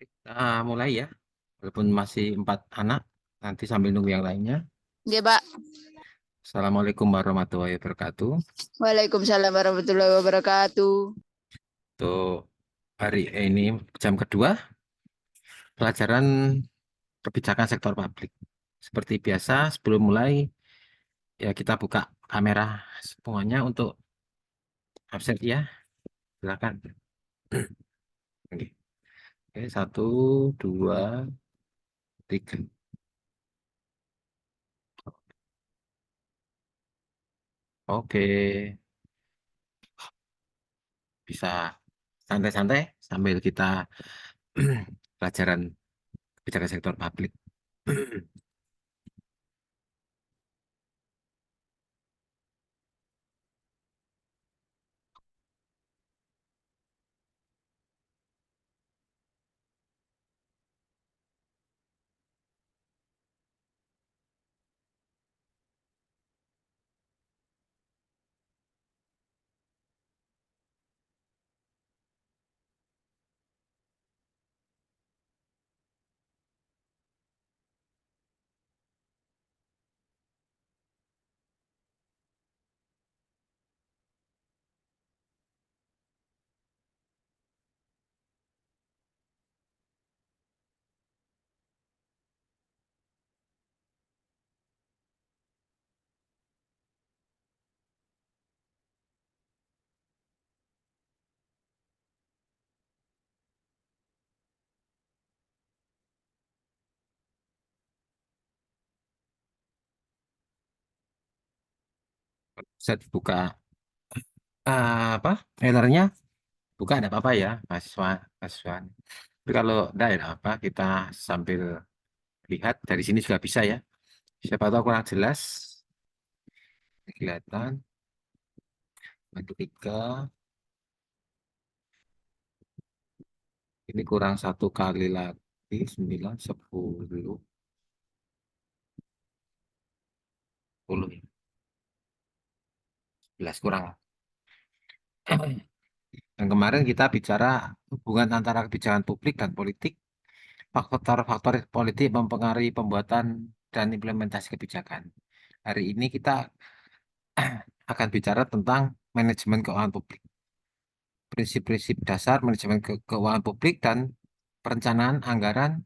Kita mulai ya, walaupun masih 4 anak, nanti sambil nunggu yang lainnya. Ya, Pak. Assalamualaikum warahmatullahi wabarakatuh. Waalaikumsalam warahmatullahi wabarakatuh. Untuk hari ini jam kedua, pelajaran kebijakan sektor publik. Seperti biasa, sebelum mulai, ya kita buka kamera semuanya untuk absen ya. Silakan. Oke, oke, satu, dua, tiga. Oke, bisa santai-santai sambil kita pelajaran kebijakan sektor publik. Bisa dibuka apa? Trailernya buka ada apa-apa ya, mahasiswa, mahasiswa. Tapi kalau enggak ya nggak apa, kita sambil lihat dari sini juga bisa ya. Siapa tahu kurang jelas, kelihatan. Satu tiga, ini kurang satu kali lagi, 9, 10, 10, 11 kurang. Dan kemarin kita bicara hubungan antara kebijakan publik dan politik, faktor-faktor politik mempengaruhi pembuatan dan implementasi kebijakan. Hari ini kita akan bicara tentang manajemen keuangan publik, prinsip-prinsip dasar manajemen keuangan publik dan perencanaan anggaran,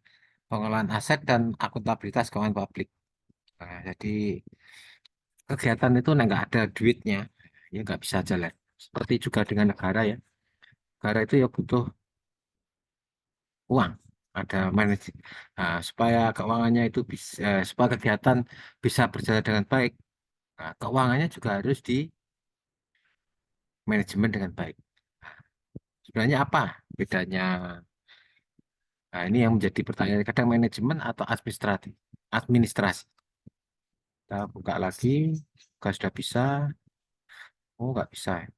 pengelolaan aset dan akuntabilitas keuangan publik. Nah, jadi kegiatan itu nggak ada duitnya, ya nggak bisa jalan. Seperti juga dengan negara ya, negara itu ya butuh uang, ada manajemen. Nah, supaya keuangannya itu bisa, supaya kegiatan bisa berjalan dengan baik, nah, keuangannya juga harus di manajemen dengan baik. Sebenarnya apa bedanya? Nah, ini yang menjadi pertanyaan kadang manajemen atau administratif, administrasi. Kita buka lagi, juga sudah bisa. Oh, nggak bisa ya.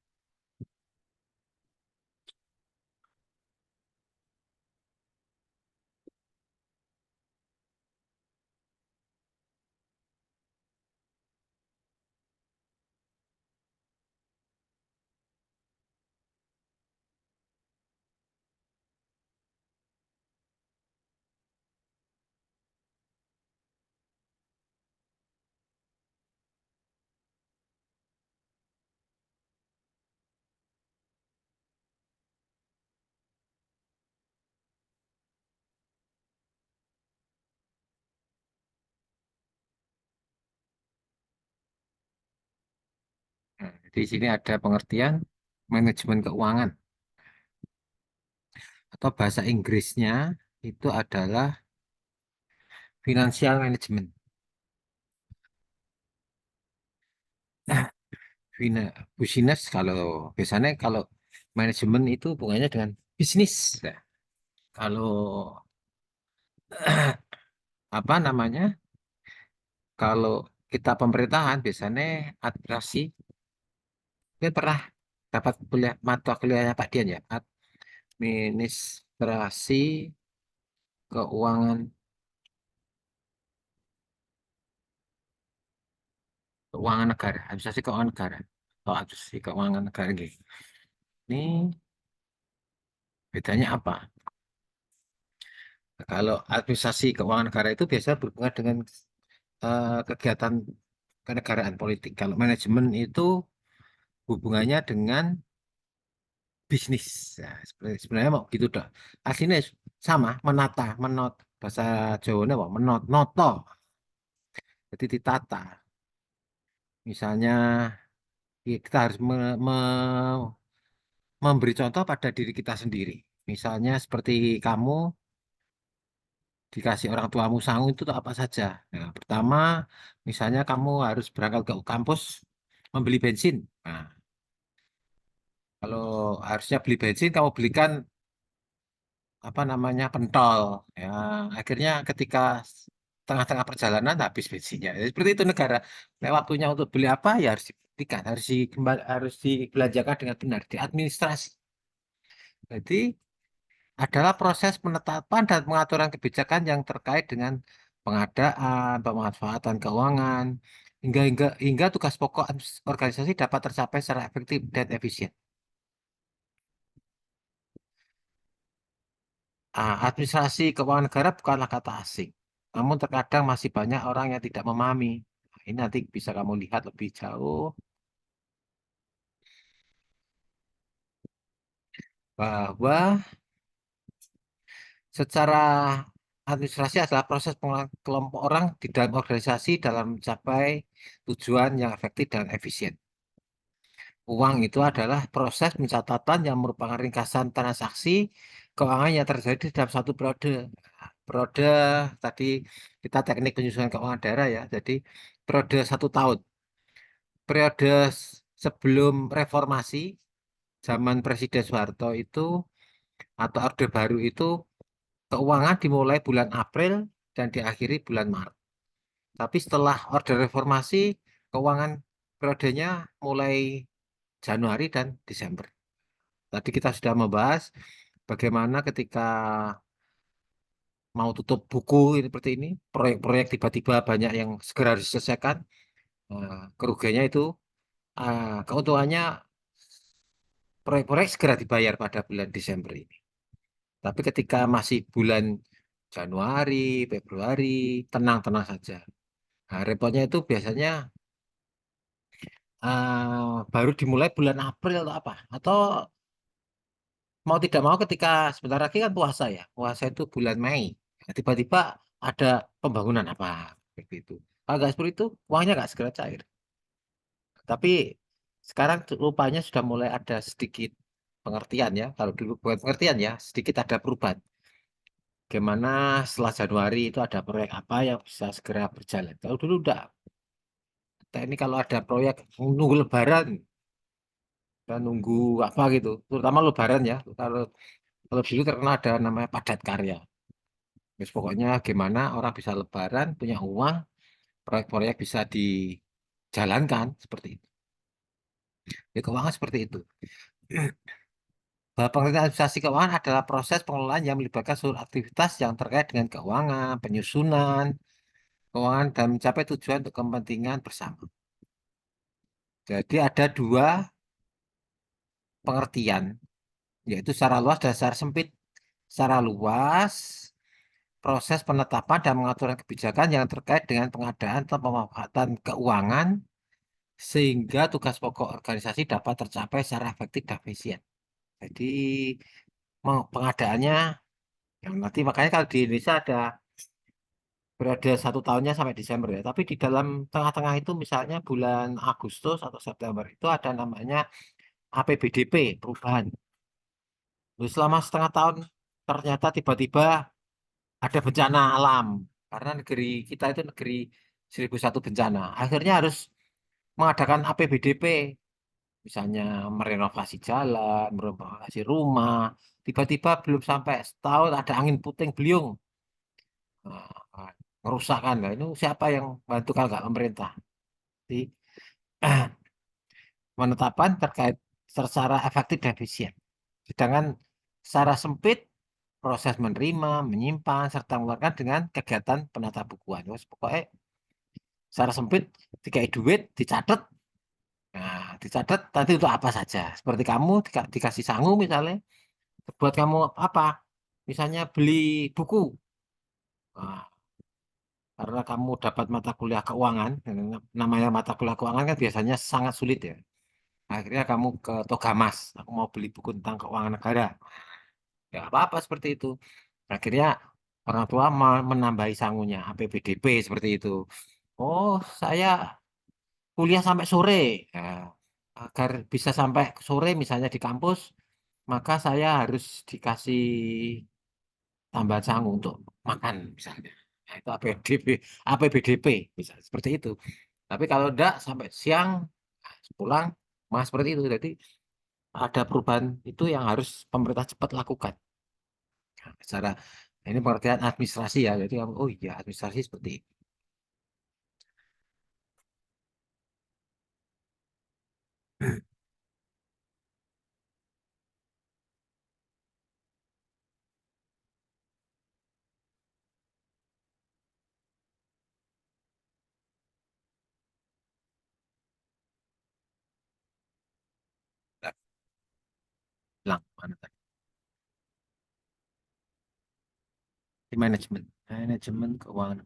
Nah, di sini ada pengertian manajemen keuangan atau bahasa Inggrisnya itu adalah financial management. Business kalau biasanya kalau manajemen itu hubungannya dengan bisnis. Nah, kalau apa namanya? Kalau kita pemerintahan biasanya administrasi. Kita pernah dapat kuliah mata kuliahnya Pak Dian ya, administrasi keuangan keuangan negara, administrasi keuangan negara atau administrasi keuangan negara gitu. Ini bedanya apa? Kalau administrasi keuangan negara itu biasa berhubungan dengan kegiatan kenegaraan politik. Kalau manajemen itu hubungannya dengan bisnis. Nah, sebenarnya mau gitu dah. Aslinya sama, menata, bahasa Jawanya apa? Noto. Jadi ditata. Misalnya kita harus memberi contoh pada diri kita sendiri. Misalnya seperti kamu dikasih orang tuamu sangu itu tuh apa saja. Nah, pertama, misalnya kamu harus berangkat ke kampus membeli bensin. Nah, kalau harusnya beli bensin, kamu belikan apa namanya pentol. Ya, akhirnya ketika tengah-tengah perjalanan habis bensinnya. Ya, seperti itu negara. Nah, waktunya untuk beli apa ya harus dibelikan, harus dibelanjakan dengan benar, diadministrasi. Jadi adalah proses penetapan dan pengaturan kebijakan yang terkait dengan pengadaan, pemanfaatan keuangan, hingga tugas pokok organisasi dapat tercapai secara efektif dan efisien. Administrasi keuangan negara bukanlah kata asing, namun terkadang masih banyak orang yang tidak memahami. Nah, ini nanti bisa kamu lihat lebih jauh bahwa secara administrasi adalah proses kelompok orang di dalam organisasi dalam mencapai tujuan yang efektif dan efisien. Uang itu adalah proses pencatatan yang merupakan ringkasan transaksi keuangan yang terjadi dalam satu periode. Periode tadi kita teknik penyusunan keuangan daerah ya. Jadi periode 1 tahun. Periode sebelum reformasi zaman Presiden Soeharto itu atau Orde Baru itu keuangan dimulai bulan April dan diakhiri bulan Maret. Tapi setelah Orde Reformasi keuangan periodenya mulai Januari dan Desember. Tadi kita sudah membahas bagaimana ketika mau tutup buku seperti ini, proyek-proyek tiba-tiba banyak yang segera diselesaikan, kerugiannya itu, keuntungannya proyek-proyek segera dibayar pada bulan Desember ini. Tapi ketika masih bulan Januari, Februari, tenang-tenang saja. Nah, repotnya itu biasanya baru dimulai bulan April atau apa, atau mau tidak mau ketika sebentar lagi kan puasa ya, puasa itu bulan Mei. Nah, tiba-tiba ada pembangunan apa seperti itu. Kalau nggak seperti itu, uangnya nggak segera cair. Tapi sekarang rupanya sudah mulai ada sedikit pengertian ya. Kalau dulu bukan pengertian ya, sedikit ada perubahan. Bagaimana setelah Januari itu ada proyek apa yang bisa segera berjalan. Kalau dulu udah, ini kalau ada proyek nunggu Lebaran, dan nunggu apa gitu, terutama Lebaran ya. Kalau dulu terkenal ada namanya padat karya. Terus pokoknya gimana orang bisa lebaran, punya uang, proyek-proyek bisa dijalankan seperti itu. Ya keuangan seperti itu. Bahwa pengertian administrasi keuangan adalah proses pengelolaan yang melibatkan seluruh aktivitas yang terkait dengan keuangan, penyusunan, keuangan, dan mencapai tujuan untuk kepentingan bersama. Jadi ada dua pengertian, yaitu secara luas dan secara sempit. Secara luas, proses penetapan dan pengaturan kebijakan yang terkait dengan pengadaan atau pemanfaatan keuangan sehingga tugas pokok organisasi dapat tercapai secara efektif dan efisien. Jadi pengadaannya yang nanti makanya kalau di Indonesia ada periode 1 tahunnya sampai Desember ya. Tapi di dalam tengah-tengah itu misalnya bulan Agustus atau September itu ada namanya APBDP perubahan. Lalu selama setengah tahun ternyata tiba-tiba ada bencana alam karena negeri kita itu negeri 1001 bencana. Akhirnya harus mengadakan APBDP misalnya merenovasi jalan, merenovasi rumah, tiba-tiba belum sampai setahun ada angin puting beliung, nah, ngerusakkan. Nah, itu siapa yang bantu kalau nggak pemerintah? Jadi, penetapan terkait secara efektif dan efisien. Sedangkan secara sempit, proses menerima, menyimpan, serta mengeluarkan dengan kegiatan penata bukuan. Terus pokoknya secara sempit, dikai duit, dicatat. Nah, dicatat nanti untuk apa saja. Seperti kamu dikasih sangu misalnya, buat kamu apa? Misalnya beli buku. Nah, karena kamu dapat mata kuliah keuangan, namanya mata kuliah keuangan kan biasanya sangat sulit ya. Akhirnya kamu ke Togamas, aku mau beli buku tentang keuangan negara. Ya apa-apa seperti itu. Akhirnya orang tua menambahi sangunya, APBDP seperti itu. Oh, saya kuliah sampai sore. Nah, agar bisa sampai sore misalnya di kampus, maka saya harus dikasih tambahan sangu untuk makan misalnya. Nah, itu APBDP bisa seperti itu. Tapi kalau enggak sampai siang pulang mas seperti itu. Jadi ada perubahan itu yang harus pemerintah cepat lakukan. Nah, secara ini pengertian administrasi ya. Jadi oh iya administrasi seperti itu. Nah, bilang mana tadi? Di manajemen, manajemen keuangan.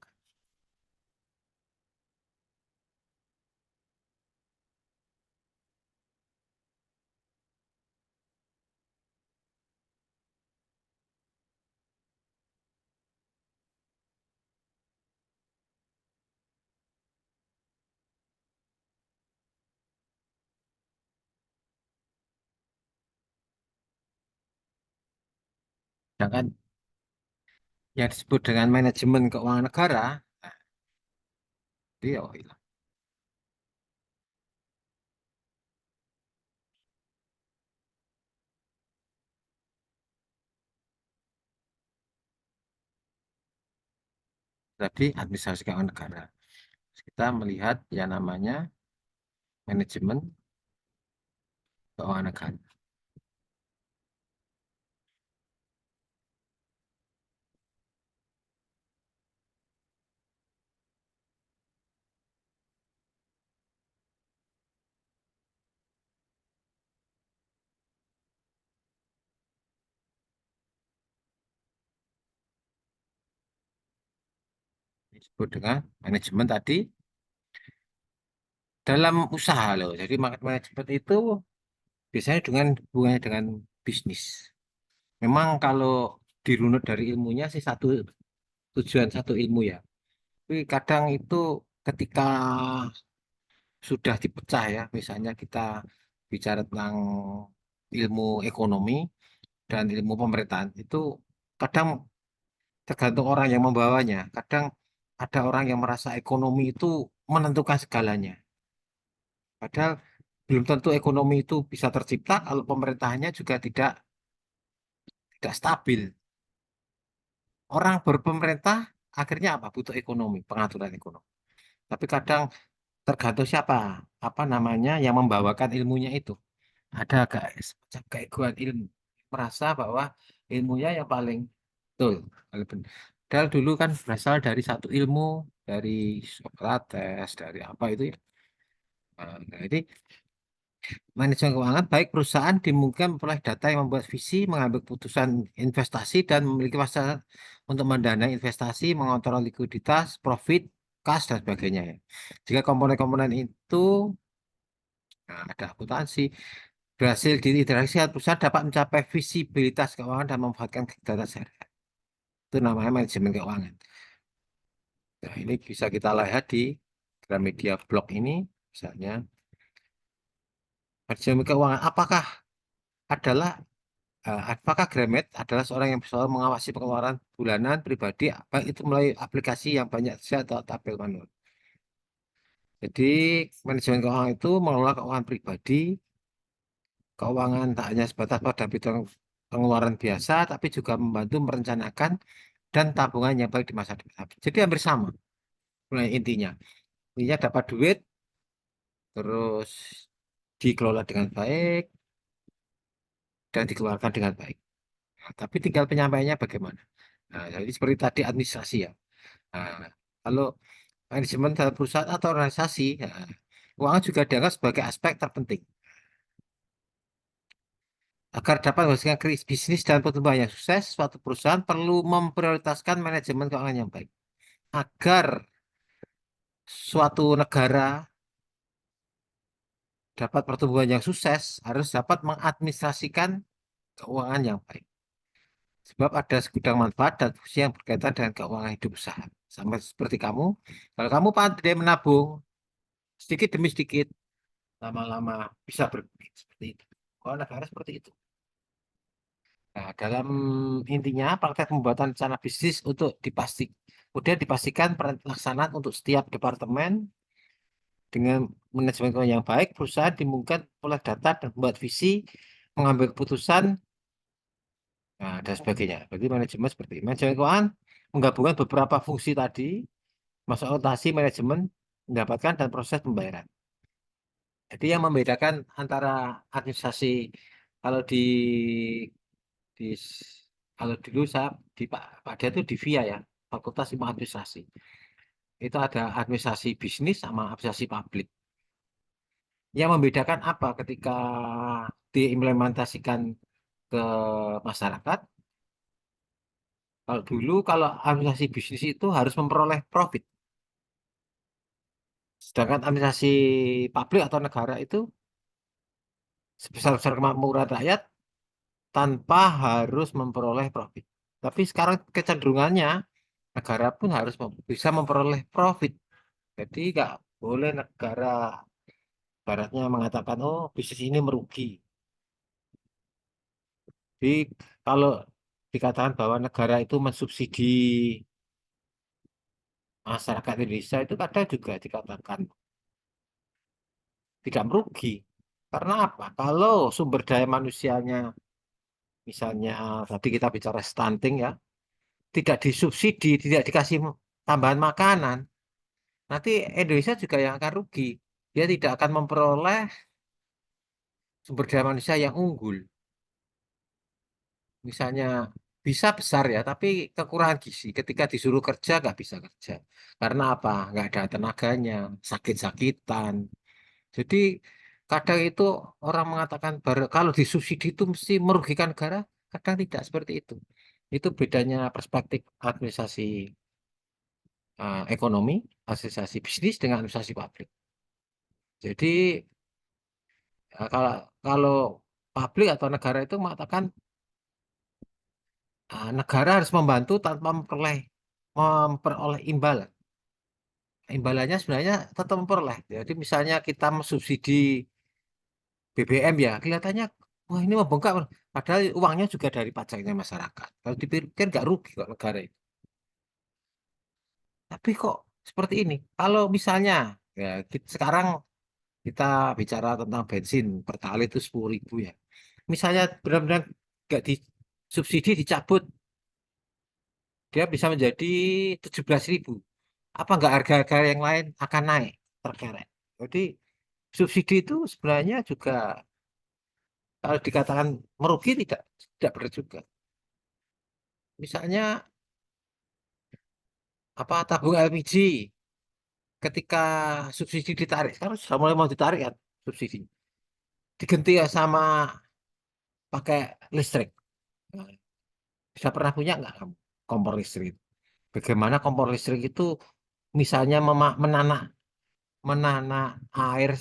Sedangkan yang disebut dengan manajemen keuangan negara, nah, dia oh, hilang. Tadi administrasi keuangan negara. Kita melihat yang namanya manajemen keuangan negara. Disebut dengan manajemen tadi dalam usaha loh. Jadi market management itu biasanya dengan hubungannya dengan bisnis. Memang kalau dirunut dari ilmunya sih satu tujuan satu ilmu ya. Tapi kadang itu ketika sudah dipecah ya, misalnya kita bicara tentang ilmu ekonomi dan ilmu pemerintahan itu kadang tergantung orang yang membawanya. Kadang ada orang yang merasa ekonomi itu menentukan segalanya. Padahal belum tentu ekonomi itu bisa tercipta kalau pemerintahannya juga tidak stabil. Orang berpemerintah akhirnya apa? Butuh ekonomi, pengaturan ekonomi. Tapi kadang tergantung siapa, apa namanya yang membawakan ilmunya itu. Ada agak semacam keegoan ilmu, merasa bahwa ilmunya yang paling betul, paling benar. Padahal dulu kan berasal dari satu ilmu, dari Socrates, dari apa itu ya. Nah, jadi manajemen keuangan baik perusahaan dimungkinkan memperoleh data yang membuat visi, mengambil keputusan investasi dan memiliki fasilitas untuk mendanai investasi, mengontrol likuiditas, profit, kas dan sebagainya ya. Jika komponen-komponen itu ada akuntansi berhasil diintegrasi, perusahaan dapat mencapai visibilitas keuangan dan memanfaatkan data syariah. Itu namanya manajemen keuangan. Nah, ini bisa kita lihat di Gramedia Blog ini, misalnya manajemen keuangan. Apakah Gramet adalah seorang yang bisa mengawasi pengeluaran bulanan pribadi, baik itu melalui aplikasi yang banyak saja atau tabel manual. Jadi manajemen keuangan itu mengelola keuangan pribadi, keuangan tak hanya sebatas pada bidang pengeluaran biasa, tapi juga membantu merencanakan dan tabungan yang baik di masa depan. Jadi hampir sama. Mulai intinya dapat duit, terus dikelola dengan baik dan dikeluarkan dengan baik. Nah, tapi tinggal penyampaiannya bagaimana. Nah, jadi seperti tadi administrasi ya. Nah, kalau manajemen dalam perusahaan atau organisasi, keuangan juga dianggap sebagai aspek terpenting. Agar dapat menghasilkan bisnis dan pertumbuhan yang sukses, suatu perusahaan perlu memprioritaskan manajemen keuangan yang baik. Agar suatu negara dapat pertumbuhan yang sukses, harus dapat mengadministrasikan keuangan yang baik. Sebab ada segudang manfaat dan fungsi yang berkaitan dengan keuangan hidup usaha. Sama seperti kamu, kalau kamu pandai menabung sedikit demi sedikit, lama-lama bisa berbukit seperti itu. Kalau negara seperti itu. Nah, dalam intinya praktek pembuatan rencana bisnis untuk kemudian dipastikan pelaksanaan untuk setiap departemen dengan manajemen keuangan yang baik, perusahaan dimungkinkan oleh data dan membuat visi, mengambil keputusan, nah, dan sebagainya. Berarti manajemen seperti ini. Manajemen keuangan menggabungkan beberapa fungsi tadi, masuk akuntansi, manajemen, mendapatkan dan proses pembayaran. Jadi yang membedakan antara administrasi kalau di kalau dulu saya di Pak Dia itu di VIA ya, Fakultas Ilmu Administrasi. Itu ada administrasi bisnis sama administrasi publik. Yang membedakan apa ketika diimplementasikan ke masyarakat? Kalau dulu kalau administrasi bisnis itu harus memperoleh profit. Sedangkan administrasi publik atau negara itu sebesar-besar kemakmuran rakyat tanpa harus memperoleh profit. Tapi sekarang kecenderungannya negara pun harus bisa memperoleh profit. Jadi nggak boleh negara baratnya mengatakan, oh bisnis ini merugi. Jadi kalau dikatakan bahwa negara itu mensubsidi masyarakat Indonesia itu kadang juga dikatakan tidak merugi. Karena apa? Kalau sumber daya manusianya, misalnya tadi kita bicara stunting ya, tidak disubsidi, tidak dikasih tambahan makanan, nanti Indonesia juga yang akan rugi. Dia tidak akan memperoleh sumber daya manusia yang unggul. Misalnya bisa besar ya, tapi kekurangan gizi. Ketika disuruh kerja nggak bisa kerja. Karena apa? Nggak ada tenaganya, sakit-sakitan. Jadi kadang itu orang mengatakan kalau disubsidi itu mesti merugikan negara. Kadang tidak seperti itu. Itu bedanya perspektif administrasi ekonomi, administrasi bisnis dengan administrasi publik. Jadi kalau kalau publik atau negara itu mengatakan negara harus membantu tanpa memperoleh imbalan. Imbalannya sebenarnya tetap memperoleh. Jadi misalnya kita mensubsidi BBM ya, kelihatannya wah ini membengkak. Padahal uangnya juga dari pajaknya masyarakat. Kalau dipikir nggak rugi kok negara itu. Tapi kok seperti ini? Kalau misalnya ya sekarang kita bicara tentang bensin pertalite itu 10.000 ya. Misalnya benar-benar nggak disubsidi dicabut, dia bisa menjadi 17.000. Apa nggak harga-harga yang lain akan naik terkerek? Jadi subsidi itu sebenarnya juga kalau dikatakan merugi tidak benar juga. Misalnya apa tabung LPG ketika subsidi ditarik, sekarang sudah mulai mau ditarik kan subsidi, diganti ya sama pakai listrik. Nah, bisa pernah punya nggak kamu kompor listrik? Bagaimana kompor listrik itu misalnya menanak menanak air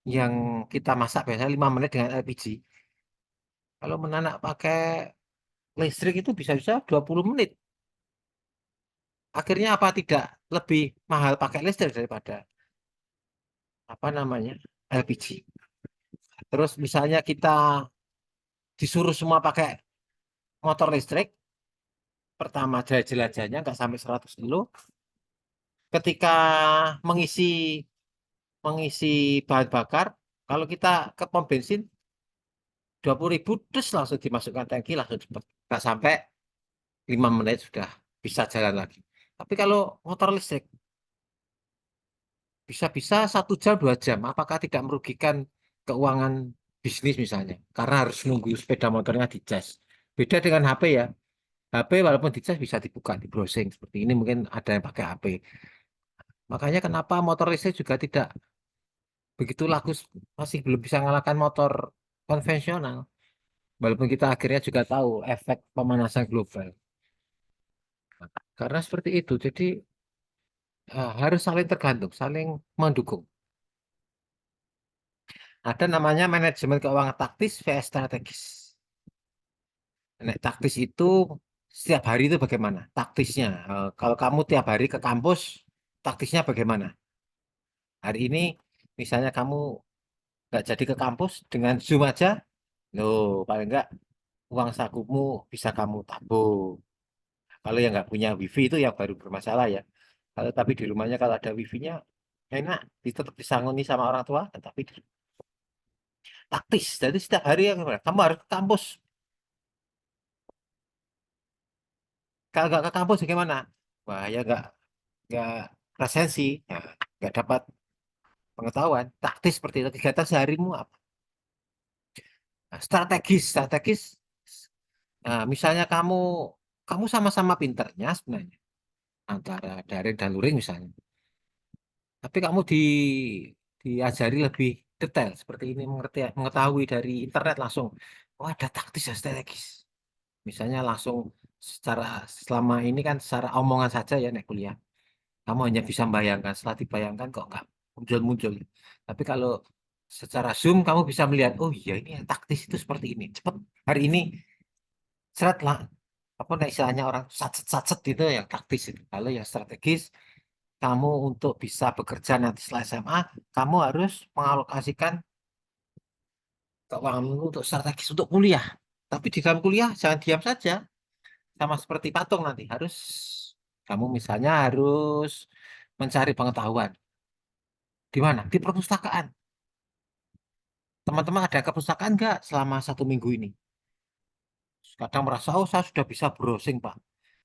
yang kita masak biasanya 5 menit dengan LPG. Kalau menanak pakai listrik itu bisa-bisa 20 menit. Akhirnya apa tidak lebih mahal pakai listrik daripada apa namanya LPG. Terus misalnya kita disuruh semua pakai motor listrik, pertama jelajahnya nggak sampai 100 kilo. Ketika mengisi mengisi bahan bakar, kalau kita ke pom bensin 20.000 terus langsung dimasukkan tangki langsung cepat. Nggak sampai 5 menit sudah bisa jalan lagi. Tapi kalau motor listrik bisa-bisa 1 jam 2 jam, apakah tidak merugikan keuangan bisnis misalnya? Karena harus nunggu sepeda motornya dicas. Beda dengan HP ya. HP walaupun dicas bisa dibuka, di browsing seperti ini mungkin ada yang pakai HP. Makanya kenapa motor listrik juga tidak begitu laku, masih belum bisa mengalahkan motor konvensional. Walaupun kita akhirnya juga tahu efek pemanasan global. Karena seperti itu, jadi harus saling tergantung, saling mendukung. Ada namanya manajemen keuangan taktis vs strategis. Nek taktis itu setiap hari itu bagaimana? Taktisnya. Kalau kamu tiap hari ke kampus, taktisnya bagaimana? Hari ini misalnya kamu nggak jadi ke kampus dengan Zoom aja, loh paling nggak uang sakumu bisa kamu tabung. Kalau yang nggak punya wifi itu yang baru bermasalah ya. Kalau tapi di rumahnya kalau ada wifi-nya enak, tetap disangoni sama orang tua, tetapi taktis. Jadi setiap hari yang kamu harus ke kampus. Kalau nggak ke kampus bagaimana? Wah ya nggak presensi, ya, nggak dapat pengetahuan. Taktis seperti itu. Kegiatan seharimu apa? Nah, strategis. Nah, misalnya kamu sama-sama pinternya sebenarnya antara daring dan luring misalnya. Tapi kamu diajari lebih detail seperti ini mengetahui dari internet langsung. Oh, ada taktis dan strategis. Misalnya langsung secara selama ini kan secara omongan saja ya naik kuliah. Kamu hanya bisa membayangkan, setelah dibayangkan kok nggak muncul-muncul. Tapi kalau secara Zoom kamu bisa melihat, oh iya ini yang taktis itu seperti ini. Cepat hari ini seret lah. Apa nah istilahnya orang satset itu yang taktis itu. Kalau yang strategis, kamu untuk bisa bekerja nanti setelah SMA, kamu harus mengalokasikan keuangan untuk strategis untuk kuliah. Tapi di dalam kuliah jangan diam saja, sama seperti patung nanti. Kamu misalnya harus mencari pengetahuan. Di mana? Di perpustakaan. Teman-teman ada ke perpustakaan nggak selama 1 minggu ini? Kadang merasa, oh saya sudah bisa browsing Pak.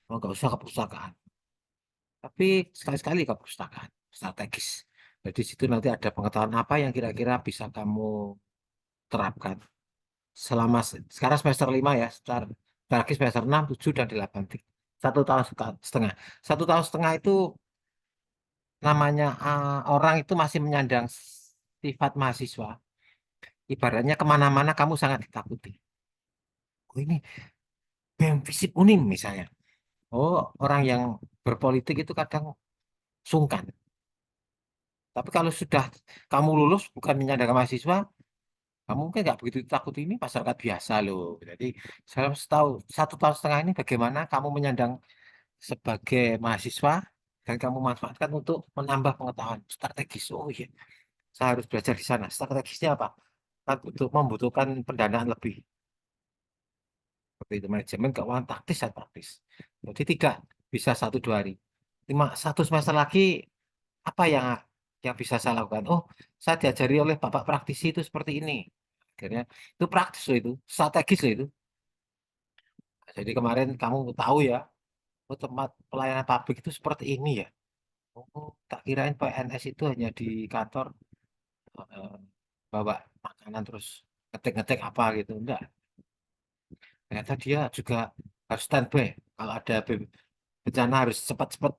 Oh, nggak usah ke perpustakaan. Tapi sekali-sekali ke perpustakaan, strategis. Jadi di situ nanti ada pengetahuan apa yang kira-kira bisa kamu terapkan. Sekarang semester 5 ya, terakhir semester 6, 7, dan 8. 1 tahun setengah. 1 tahun setengah itu namanya orang itu masih menyandang sifat mahasiswa. Ibaratnya kemana-mana kamu sangat ditakuti. Oh ini BEM Visip Unim misalnya. Oh, orang yang berpolitik itu kadang sungkan. Tapi kalau sudah kamu lulus bukan menyandang mahasiswa, kamu mungkin nggak begitu takut ini masyarakat biasa loh. Jadi saya tahu 1 tahun setengah ini bagaimana kamu menyandang sebagai mahasiswa dan kamu manfaatkan untuk menambah pengetahuan strategis. Oh iya, saya harus belajar di sana. Strategisnya apa? Kan membutuhkan pendanaan lebih. Seperti itu manajemen keuangan taktis dan praktis. Jadi tiga bisa 1 2 hari. 1 semester lagi apa yang bisa saya lakukan? Oh, saya diajari oleh bapak praktisi itu seperti ini. Akhirnya itu praktis loh itu, strategis loh itu. Jadi kemarin kamu tahu ya, oh, tempat pelayanan publik itu seperti ini ya. Oh, tak kirain PNS itu hanya di kantor eh, bawa makanan terus ngetik-ngetik apa gitu. Enggak. Ternyata dia juga harus standby. Kalau ada bencana harus cepat-cepat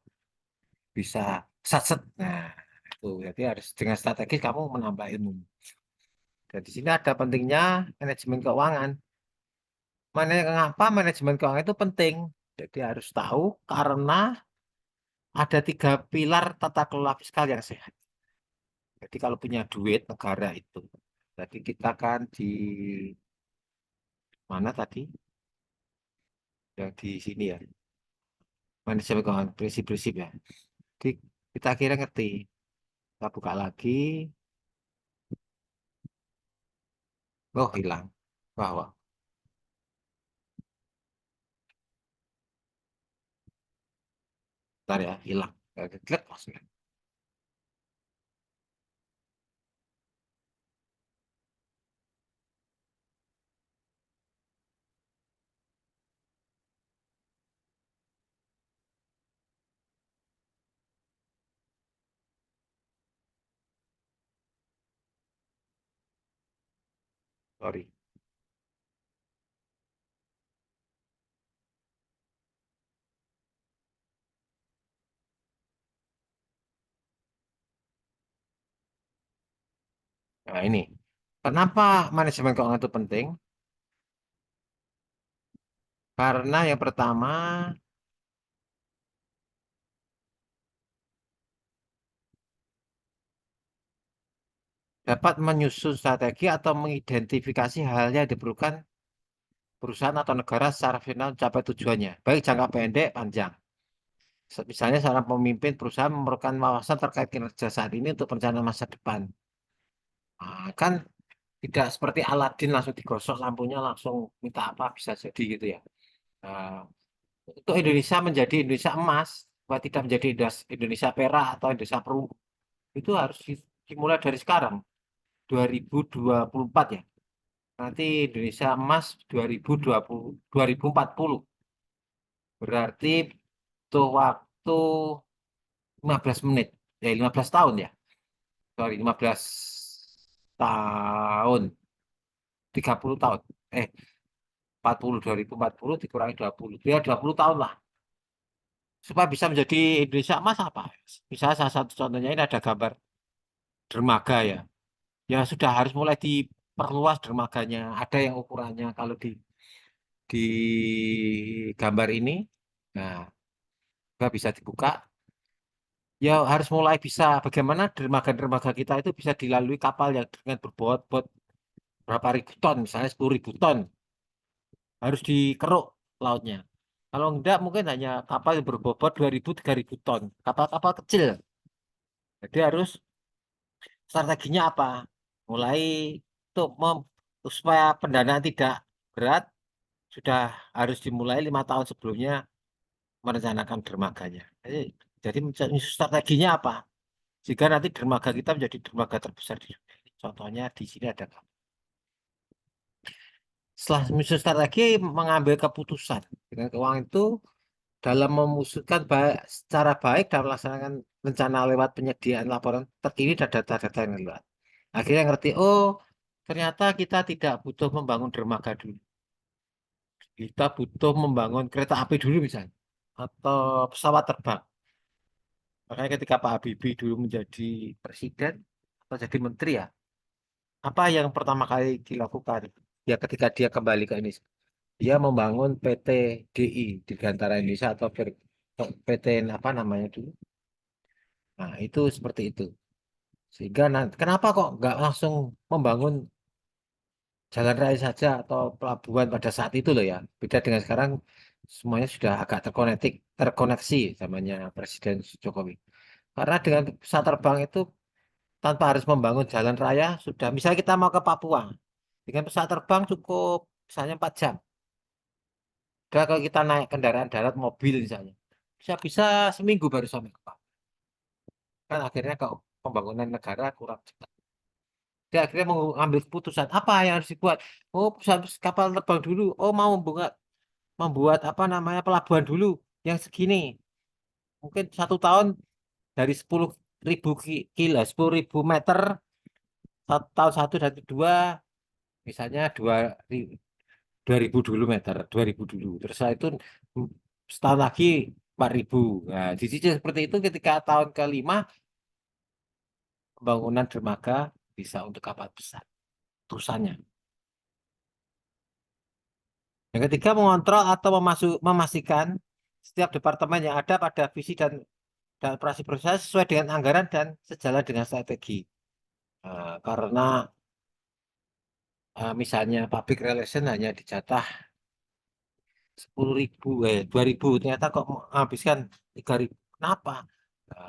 bisa satset. Nah, itu jadi harus dengan strategi kamu menambah ilmu. Dan di sini ada pentingnya manajemen keuangan. Mengapa manajemen keuangan itu penting? Jadi harus tahu karena ada 3 pilar tata kelola fiskal yang sehat. Jadi kalau punya duit negara itu, jadi kita kan di mana tadi? Yang di sini ya, manajemen keuangan prinsip-prinsip ya. Jadi kita kira ngerti. Kita buka lagi, oh hilang. Wah, wah, bentar ya, hilang. Klik langsung. Sorry. Nah ini, kenapa manajemen keuangan itu penting? Karena yang pertama dapat menyusun strategi atau mengidentifikasi hal yang diperlukan perusahaan atau negara secara final mencapai tujuannya, baik jangka pendek, panjang. Misalnya seorang pemimpin perusahaan memerlukan wawasan terkait kinerja saat ini untuk perencanaan masa depan. Nah, kan tidak seperti Aladin langsung digosok lampunya langsung minta apa bisa jadi gitu ya. Nah, untuk Indonesia menjadi Indonesia emas, supaya tidak menjadi Indonesia perak atau Indonesia perunggu, itu harus dimulai dari sekarang, 2024 ya. Nanti Indonesia emas 2020, 2040. Berarti butuh waktu 15 menit. 15 tahun ya. Sorry, 15 tahun. 30 tahun. Eh, 40, 2040 dikurangi 20. Ya 20 tahun lah. Supaya bisa menjadi Indonesia emas apa? Misalnya salah satu contohnya ini ada gambar dermaga ya. Ya sudah harus mulai diperluas dermaganya. Ada yang ukurannya kalau di gambar ini. Nah, nggak bisa dibuka. Ya harus mulai bisa bagaimana dermaga-dermaga kita itu bisa dilalui kapal yang dengan berbobot berapa ribu ton, misalnya 10.000 ton, harus dikeruk lautnya. Kalau enggak mungkin hanya kapal yang berbobot 2.000 3.000 ton, kapal-kapal kecil. Jadi harus strateginya apa? Mulai untuk supaya pendanaan tidak berat, sudah harus dimulai 5 tahun sebelumnya merencanakan dermaganya. Jadi strateginya apa? Jika nanti dermaga kita menjadi dermaga terbesar di dunia. Contohnya di sini ada. Setelah menyusun strategi mengambil keputusan dengan keuangan itu dalam memusatkan secara baik dan melaksanakan rencana lewat penyediaan laporan terkini dan data-data yang lewat. Akhirnya ngerti, oh ternyata kita tidak butuh membangun dermaga dulu. Kita butuh membangun kereta api dulu misalnya. Atau pesawat terbang. Makanya ketika Pak Habibie dulu menjadi presiden atau jadi menteri ya, apa yang pertama kali dilakukan? Ya ketika dia kembali ke Indonesia, dia membangun PT DI di Gantara Indonesia atau PT apa namanya dulu. Nah itu seperti itu. Sehingga nanti, kenapa kok nggak langsung membangun jalan raya saja atau pelabuhan pada saat itu loh ya. Beda dengan sekarang semuanya sudah agak terkoneksi zamannya Presiden Jokowi. Karena dengan pesawat terbang itu tanpa harus membangun jalan raya sudah. Misalnya kita mau ke Papua dengan pesawat terbang cukup misalnya 4 jam. Udah kalau kita naik kendaraan darat mobil misalnya bisa-bisa seminggu baru sampai ke Papua. Kan akhirnya kalau pembangunan negara kurang cepat. Dia akhirnya mengambil keputusan apa yang harus dibuat. Oh, perusahaan kapal terbang dulu. Oh, mau membuat apa namanya pelabuhan dulu yang segini. Mungkin 1 tahun dari 10.000 kilo, 10.000 meter. 1 tahun 1 dan 2, misalnya 2.000 dulu meter, 2.000 dulu. Terus setelah itu mm, setahun lagi 4.000. Nah, di sisi seperti itu ketika tahun kelima pembangunan dermaga bisa untuk kapal besar. Terusannya. Yang ketiga, mengontrol atau memastikan setiap departemen yang ada pada visi dan operasi perusahaan sesuai dengan anggaran dan sejalan dengan strategi. Karena misalnya public relation hanya dijatah 10.000, 2.000, ternyata kok menghabiskan 3.000. Kenapa?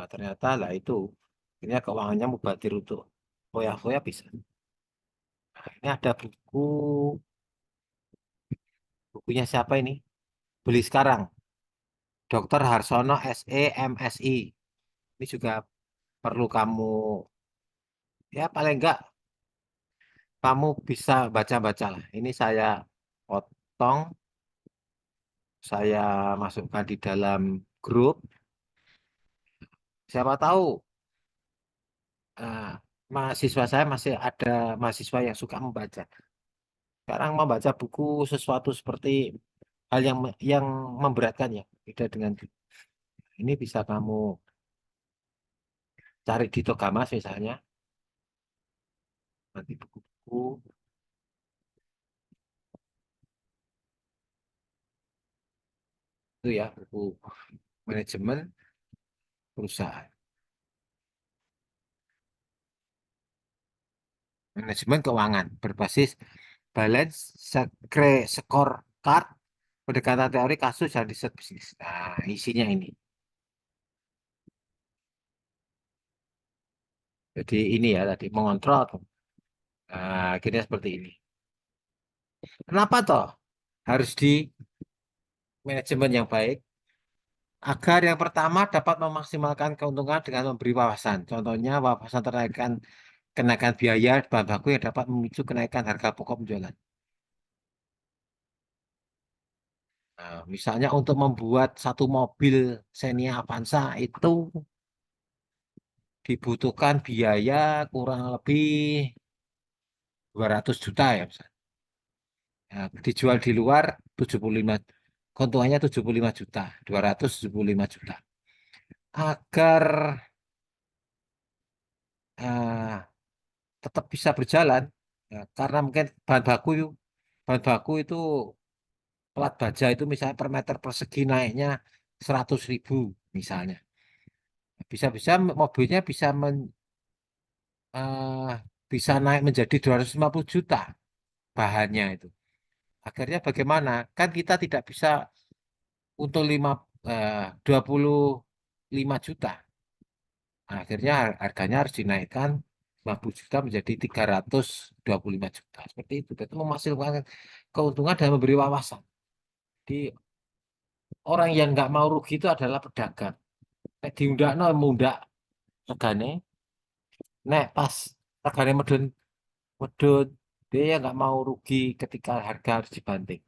Ternyata lah itu, ini keuangannya mubadir untuk foya-foya bisa. Nah, ini ada bukunya siapa ini? Beli sekarang. Dr. Harsono SE MSI. Ini juga perlu kamu, ya paling enggak kamu bisa baca-baca lah. Ini saya potong, saya masukkan di dalam grup. Siapa tahu eh, mahasiswa saya masih ada mahasiswa yang suka membaca. Sekarang membaca buku sesuatu seperti hal yang memberatkan ya, beda dengan ini bisa kamu cari di Togamas misalnya, nanti buku-buku Itu ya buku manajemen perusahaan. Manajemen keuangan berbasis balance scorecard, pendekatan teori kasus dan riset bisnis. Nah, isinya ini. Jadi ini ya tadi mengontrol. Nah, akhirnya seperti ini. Kenapa toh harus di manajemen yang baik? Agar yang pertama dapat memaksimalkan keuntungan dengan memberi wawasan. Contohnya wawasan terkait kenaikan biaya bahan baku yang dapat memicu kenaikan harga pokok penjualan. Nah, misalnya untuk membuat satu mobil Xenia Avanza itu dibutuhkan biaya kurang lebih 200 juta ya misalnya. Nah, dijual di luar 75, keuntungannya 75 juta, 275 juta. Agar tetap bisa berjalan, ya, karena mungkin bahan baku itu plat baja itu misalnya per meter persegi naiknya 100.000 misalnya. Bisa-bisa mobilnya eh, bisa naik menjadi 250 juta bahannya itu. Akhirnya bagaimana? Kan kita tidak bisa untuk 25 juta. Nah, akhirnya harganya harus dinaikkan 50 juta menjadi 325 juta. Seperti itu. Itu menghasilkan keuntungan dan memberi wawasan. Di orang yang nggak mau rugi itu adalah pedagang. Nek diundakno mundak regane, nek pas regane medun medun, dia nggak mau rugi ketika harga harus dibanting.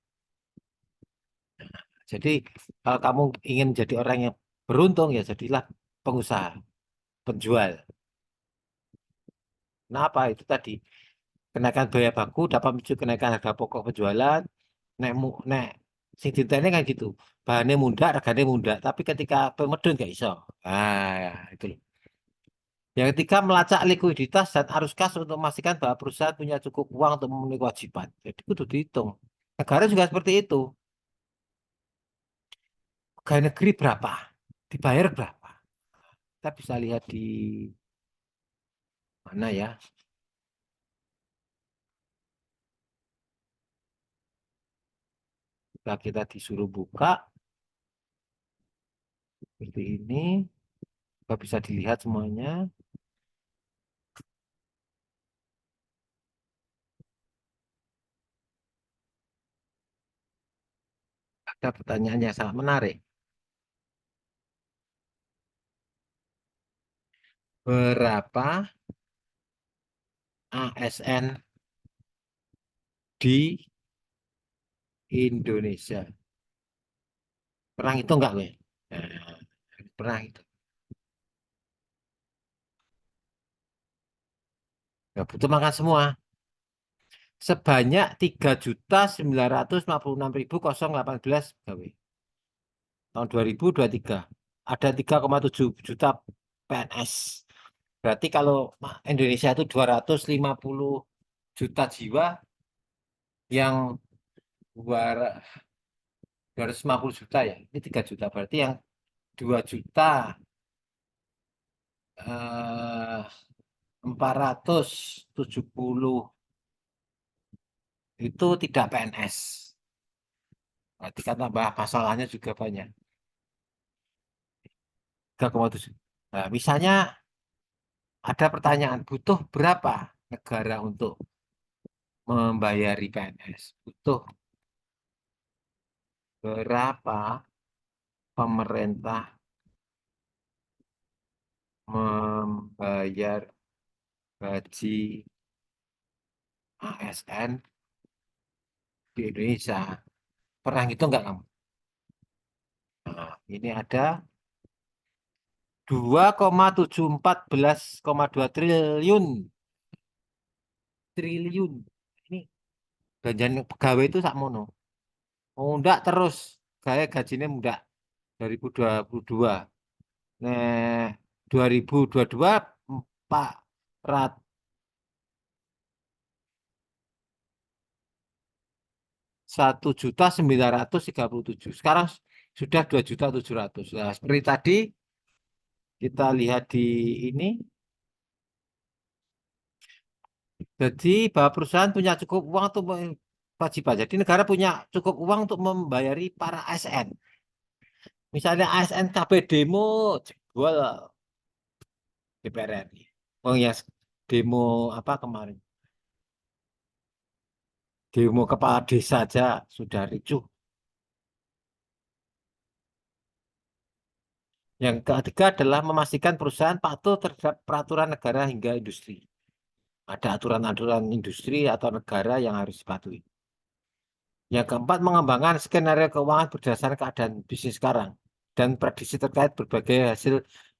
Jadi kalau kamu ingin jadi orang yang beruntung ya jadilah pengusaha, penjual. Kenapa? Itu tadi kenaikan biaya baku dapat memicu kenaikan harga pokok penjualan. Nek sing ditene kan gitu. Bahannya muda, regane muda, tapi ketika pemedun gak iso. Ah, itu loh. Yang ketiga, melacak likuiditas dan arus kas untuk memastikan bahwa perusahaan punya cukup uang untuk memenuhi kewajiban. Jadi itu dihitung. Negara juga seperti itu. Pegawai negeri berapa? Dibayar berapa? Kita bisa lihat di mana ya? Jika kita disuruh buka seperti ini, kita bisa dilihat semuanya. Ada pertanyaan yang sangat menarik. Berapa ASN di Indonesia? Pernah itu enggak, gue? Nah, pernah itu. Nggak butuh makan semua. Sebanyak 3.956.018 pegawai. Tahun 2023 ada 3,7 juta PNS. Berarti kalau Indonesia itu 250 juta jiwa, yang 250 juta ya, ini 3 juta. Berarti yang 2 juta 470 itu tidak PNS. Berarti kan tambah masalahnya juga banyak. 3,7. Nah, misalnya ada pertanyaan, butuh berapa negara untuk membayari PNS? Butuh berapa pemerintah membayar gaji ASN di Indonesia? Pernah itu enggak kamu? Nah, ini ada 2,714,2 triliun. Ini belanjaan pegawai itu sakmono. Mundak terus. Kayak gajinya mundak 2022. Nah, 2022 1.937.000. Sekarang sudah 2.700.000. Nah, seperti tadi kita lihat di ini, jadi bahwa perusahaan punya cukup uang untuk wajib pajak. Jadi negara punya cukup uang untuk membayari para ASN. Misalnya ASN KB demo jebol DPR RI. Oh ya, demo apa kemarin? Demo kepala desa saja sudah ricuh. Yang ketiga adalah memastikan perusahaan patuh terhadap peraturan negara hingga industri. Ada aturan-aturan industri atau negara yang harus dipatuhi. Yang keempat, mengembangkan skenario keuangan berdasarkan keadaan bisnis sekarang dan prediksi terkait berbagai hasil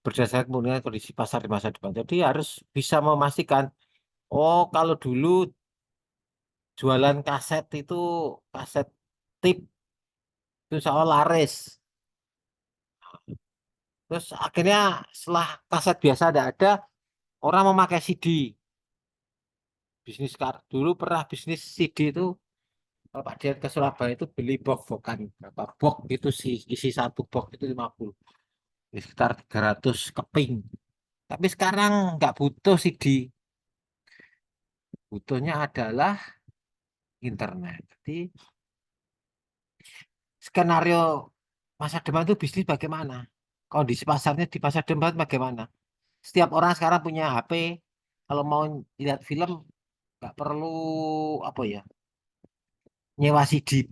berdasarkan kemudian kondisi pasar di masa depan. Jadi harus bisa memastikan, oh kalau dulu jualan kaset itu kaset tip itu soal laris. Terus akhirnya setelah kaset biasa ada, orang memakai CD. Bisnis dulu pernah bisnis CD itu kalau Pak Dian ke Surabaya itu beli box kan berapa box itu sih isi satu box itu 50 sekitar 300 keping. Tapi sekarang nggak butuh CD, butuhnya adalah internet. Jadi skenario masa depan itu bisnis bagaimana? Kondisi pasarnya di masa depan bagaimana? Setiap orang sekarang punya HP. Kalau mau lihat film nggak perlu apa ya nyewa CD.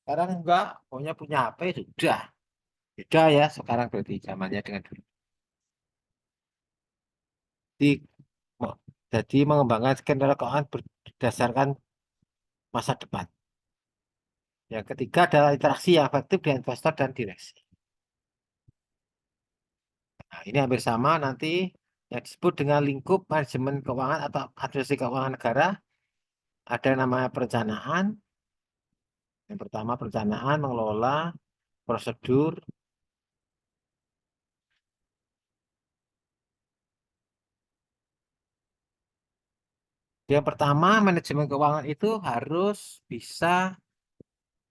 Sekarang enggak, pokoknya punya HP sudah. Beda ya sekarang berarti zamannya dengan dulu. Jadi, mo- jadi mengembangkan skenario keuangan berdasarkan masa depan. Yang ketiga adalah interaksi yang efektif dengan investor dan direksi. Nah, ini hampir sama nanti yang disebut dengan lingkup manajemen keuangan atau administrasi keuangan negara. Ada yang namanya perencanaan. Yang pertama perencanaan, mengelola, prosedur. Yang pertama manajemen keuangan itu harus bisa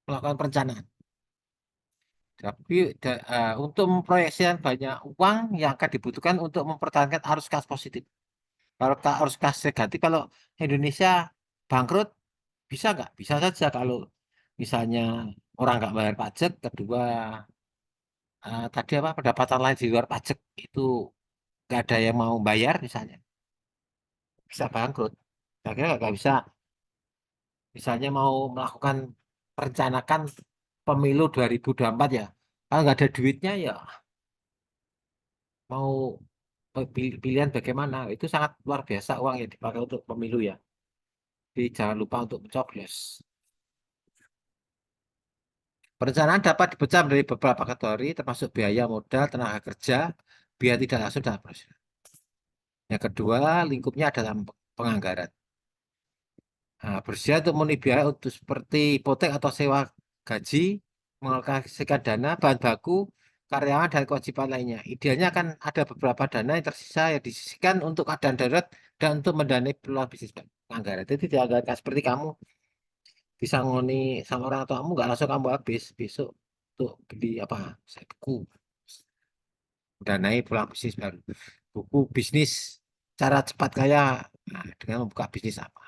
melakukan perencanaan. Tapi untuk memproyeksikan banyak uang yang akan dibutuhkan untuk mempertahankan arus kas positif. Kalau arus kas negatif, kalau Indonesia bangkrut, bisa nggak? Bisa saja kalau misalnya orang nggak bayar pajak, kedua tadi apa pendapatan lain di luar pajak itu nggak ada yang mau bayar misalnya, bisa bangkrut. Saya kira nggak bisa. Misalnya mau melakukan perencanakan pemilu 2024 ya, kalau nggak ada duitnya ya mau pilihan bagaimana itu sangat luar biasa uang yang dipakai untuk pemilu ya. Jadi jangan lupa untuk mencoblos. Perencanaan dapat dipecah dari beberapa kategori termasuk biaya modal, tenaga kerja, biaya tidak langsung dan operasional. Yang kedua, lingkupnya adalah penganggaran. Nah, bersedia untuk memenuhi biaya untuk seperti hipotek atau sewa gaji, mengalokasikan dana, bahan baku, karyawan, dan kewajiban lainnya. Idealnya akan ada beberapa dana yang tersisa yang disisihkan untuk keadaan darurat dan untuk mendanai peluang bisnis penganggaran. Jadi dianggarkan seperti kamu bisa ngoni sama orang tuamu nggak langsung kamu habis besok untuk beli apa saya buku mendanai peluang bisnis baru. Buku bisnis cara cepat kaya dengan membuka bisnis apa.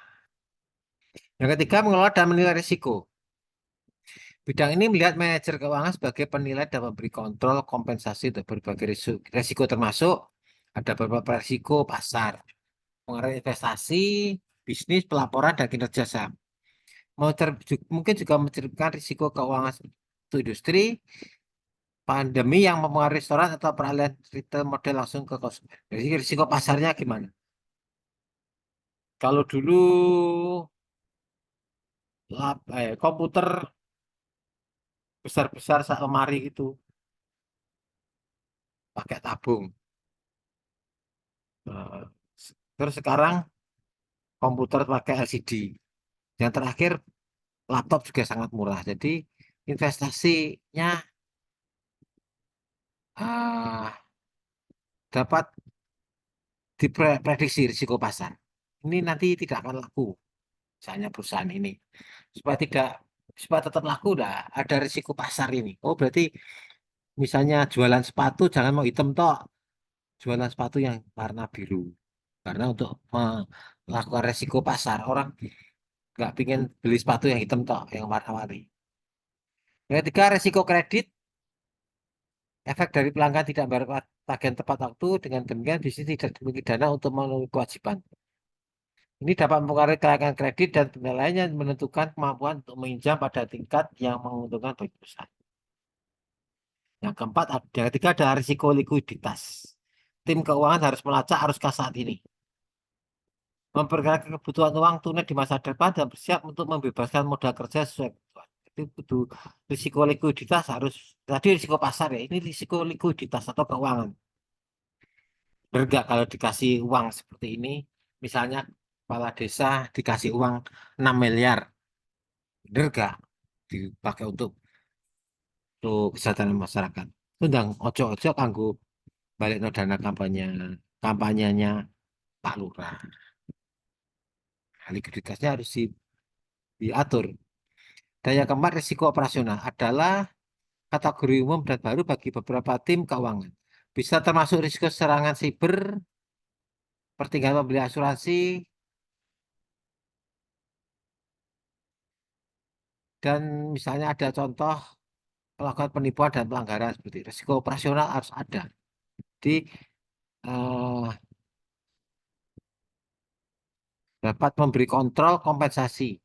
Yang ketiga, mengelola dan menilai risiko. Bidang ini melihat manajer keuangan sebagai penilai dan memberi kontrol kompensasi untuk berbagai risiko termasuk ada beberapa risiko pasar, pengaruh investasi, bisnis, pelaporan, dan kinerja saham. Mungkin juga menceritakan risiko keuangan untuk industri, pandemi yang mempengaruhi restoran atau peralihan retail model langsung ke konsumen. Jadi risiko pasarnya gimana? Kalau dulu komputer besar-besar sak lemari itu pakai tabung. Eh, Terus sekarang komputer pakai LCD. Yang terakhir laptop juga sangat murah. Jadi investasinya dapat diprediksi risiko pasar. Ini nanti tidak akan laku, misalnya perusahaan ini. Supaya tidak supaya tetap laku, nah ada risiko pasar ini. Oh, berarti misalnya jualan sepatu jangan mau hitam toh, jualan sepatu yang warna biru. Karena untuk melakukan resiko pasar, orang nggak pingin beli sepatu yang hitam toh, yang warna-warni. Yang ketiga, resiko kredit. Efek dari pelanggan tidak bayar tagihan tepat waktu, dengan demikian bisnis tidak dimiliki dana untuk memenuhi kewajiban. Ini dapat mempengaruhi kelayakan kredit dan penilaiannya menentukan kemampuan untuk meminjam pada tingkat yang menguntungkan bagi perusahaan. Yang keempat, yang ketiga adalah risiko likuiditas. Tim keuangan harus melacak arus kas saat ini, memperkirakan kebutuhan uang tunai di masa depan dan bersiap untuk membebaskan modal kerja sesuai kebutuhan. Itu butuh risiko likuiditas harus, tadi risiko pasar ya, ini risiko likuiditas atau keuangan. Benar nggak kalau dikasih uang seperti ini, misalnya kepala desa dikasih uang 6 miliar, benar nggak dipakai untuk kesejahteraan masyarakat? Undang ojo-ojo kanggo balik no dana kampanyenya Pak Lurah. Nah, likuiditasnya harus diatur. Dan yang keempat, risiko operasional adalah kategori umum dan baru bagi beberapa tim keuangan. Bisa termasuk risiko serangan siber, pertinggalan membeli asuransi, dan misalnya ada contoh melakukan penipuan dan pelanggaran seperti itu. Risiko operasional harus ada. Jadi eh, dapat memberi kontrol kompensasi.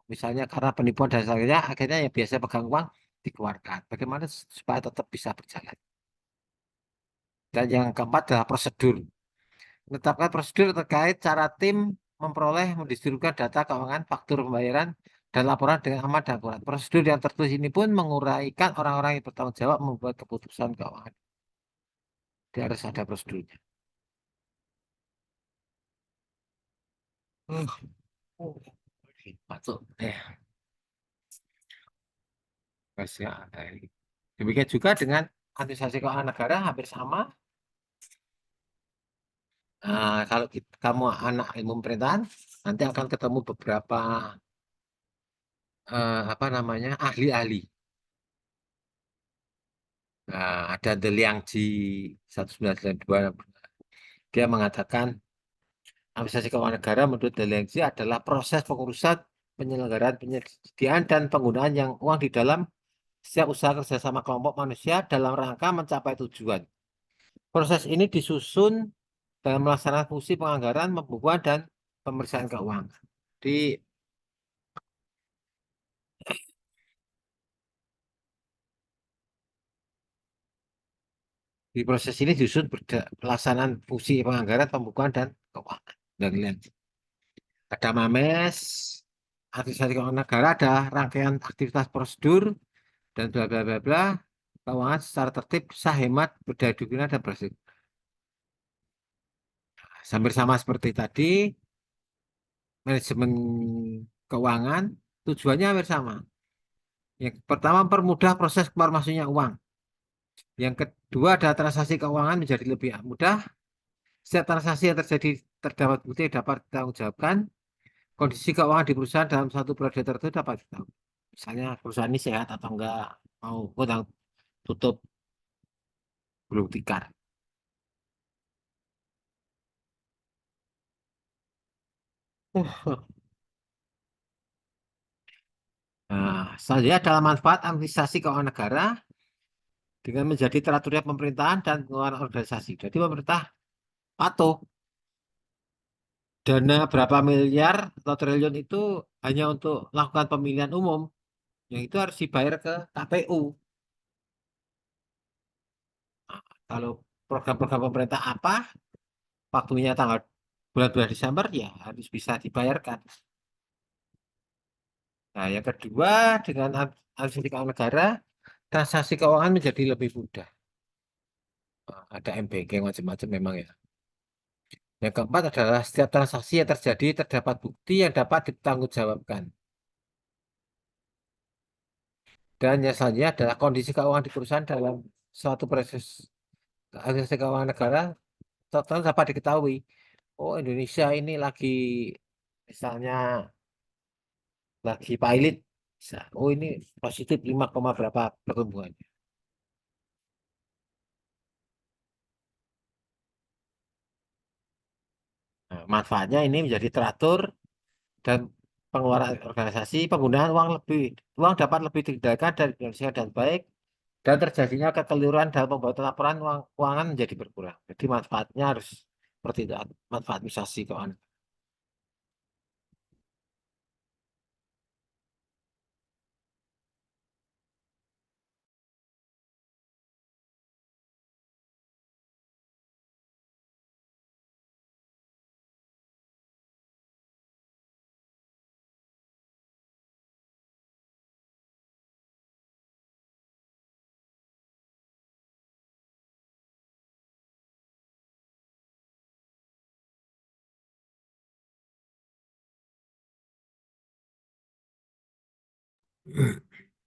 Misalnya karena penipuan dan sebagainya, akhirnya yang biasa pegang uang dikeluarkan. Bagaimana supaya tetap bisa berjalan. Dan yang keempat adalah prosedur. Menetapkan prosedur terkait cara tim memperoleh, mendistribusikan data keuangan, faktur pembayaran, dan laporan dengan aman dan akurat. Prosedur yang tertulis ini pun menguraikan orang-orang yang bertanggung jawab membuat keputusan keuangan. Dia harus ada prosedurnya. Uh, Masuk. Ya, demikian juga dengan administrasi keuangan negara hampir sama. Kalau kamu anak ilmu pemerintahan, nanti akan ketemu beberapa apa namanya ahli-ahli. Ada The Liang Ji 1992. Dia mengatakan administrasi keuangan negara menurut The Liang Ji adalah proses pengurusan penyelenggaraan penyediaan dan penggunaan yang uang di dalam setiap usaha kerjasama kelompok manusia dalam rangka mencapai tujuan. Proses ini disusun dalam melaksanakan fungsi penganggaran, pembukuan, dan pemeriksaan keuangan. Di proses ini disusun pelaksanaan fungsi penganggaran, pembukuan, dan keuangan. Dan lihat, ada MAMES, administrasi keuangan negara, ada rangkaian aktivitas prosedur, dan bla bla bla bla, keuangan secara tertib, sah, hemat, berdaya guna, dan bersih. Hampir sama seperti tadi, manajemen keuangan, tujuannya hampir sama. Yang pertama, mempermudah proses keluar masuknya uang. Yang kedua adalah transaksi keuangan menjadi lebih mudah. Setiap transaksi yang terjadi terdapat bukti dapat ditanggungjawabkan. Kondisi keuangan di perusahaan dalam satu periode tertentu dapat diketahui. Misalnya perusahaan ini sehat atau enggak, mau utang tutup gulung tikar. Nah, selanjutnya adalah manfaat administrasi keuangan negara dengan menjadi teraturnya pemerintahan dan pengeluaran organisasi. Jadi pemerintah patuh dana berapa miliar atau triliun itu hanya untuk melakukan pemilihan umum, yang itu harus dibayar ke KPU. Nah, kalau program-program pemerintah apa, waktunya tanggal bulan-bulan Desember, ya harus bisa dibayarkan. Nah, yang kedua, dengan administrasi keuangan negara, transaksi keuangan menjadi lebih mudah. Ada M-Banking macam-macam memang ya. Yang keempat adalah setiap transaksi yang terjadi terdapat bukti yang dapat dipertanggungjawabkan. Dan yang selanjutnya adalah kondisi keuangan di perusahaan dalam suatu proses administrasi keuangan negara total dapat diketahui. Oh, Indonesia ini lagi misalnya lagi pilot. Bisa. Oh ini positif 5, berapa pertumbuhannya. Nah, manfaatnya ini menjadi teratur dan pengeluaran organisasi, penggunaan uang dapat lebih dikendalikan dan Indonesia dan baik, dan terjadinya kekeliruan dalam pembuatan laporan keuangan menjadi berkurang. Jadi manfaatnya harus seperti itu, manfaat administrasi keuangan.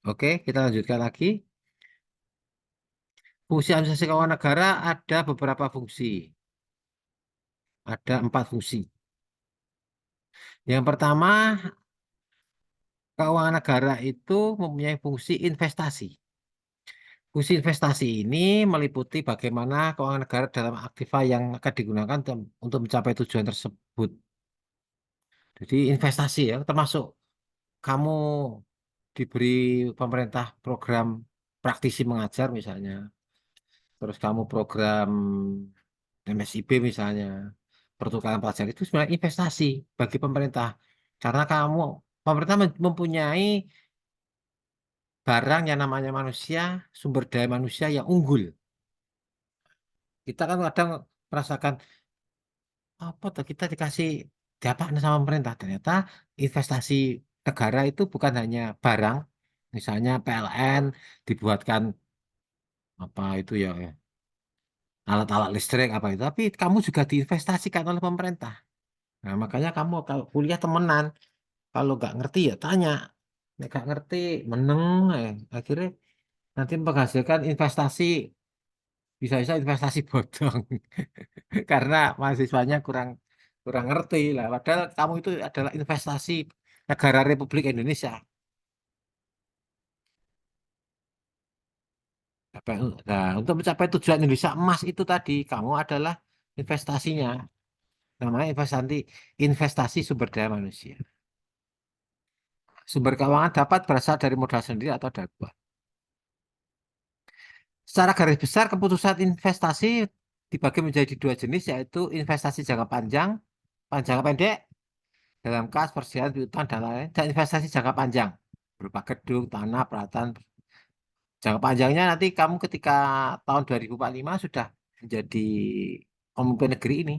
Oke, kita lanjutkan lagi. Fungsi administrasi keuangan negara ada beberapa fungsi. Ada 4 fungsi. Yang pertama, keuangan negara itu mempunyai fungsi investasi. Fungsi investasi ini meliputi bagaimana keuangan negara dalam aktiva yang akan digunakan untuk mencapai tujuan tersebut. Jadi investasi ya, termasuk kamu diberi pemerintah program praktisi mengajar misalnya, terus kamu program MSIB misalnya, pertukaran pelajar itu sebenarnya investasi bagi pemerintah. Karena pemerintah mempunyai barang yang namanya manusia, sumber daya manusia yang unggul. Kita kan kadang merasakan apa tuh kita dikasih dapat sama pemerintah. Ternyata investasi negara itu bukan hanya barang, misalnya PLN dibuatkan apa itu ya, alat-alat listrik apa itu, tapi kamu juga diinvestasikan oleh pemerintah. Nah, makanya kamu kalau kuliah temenan, kalau nggak ngerti ya tanya. Nek nggak ngerti, meneng, akhirnya nanti menghasilkan investasi, bisa-bisa investasi bodong. Karena mahasiswanya kurang kurang ngerti lah. Padahal kamu itu adalah investasi negara Republik Indonesia. Nah, untuk mencapai tujuan Indonesia emas itu tadi, kamu adalah investasinya. Namanya investasi sumber daya manusia. Sumber keuangan dapat berasal dari modal sendiri atau darurat. Secara garis besar, keputusan investasi dibagi menjadi dua jenis, yaitu investasi jangka panjang, jangka pendek, dalam kas, persediaan, piutang, dan lain-lain, dan investasi jangka panjang, berupa gedung, tanah, peralatan. Jangka panjangnya nanti kamu ketika tahun 2045 sudah menjadi pemimpin negeri ini.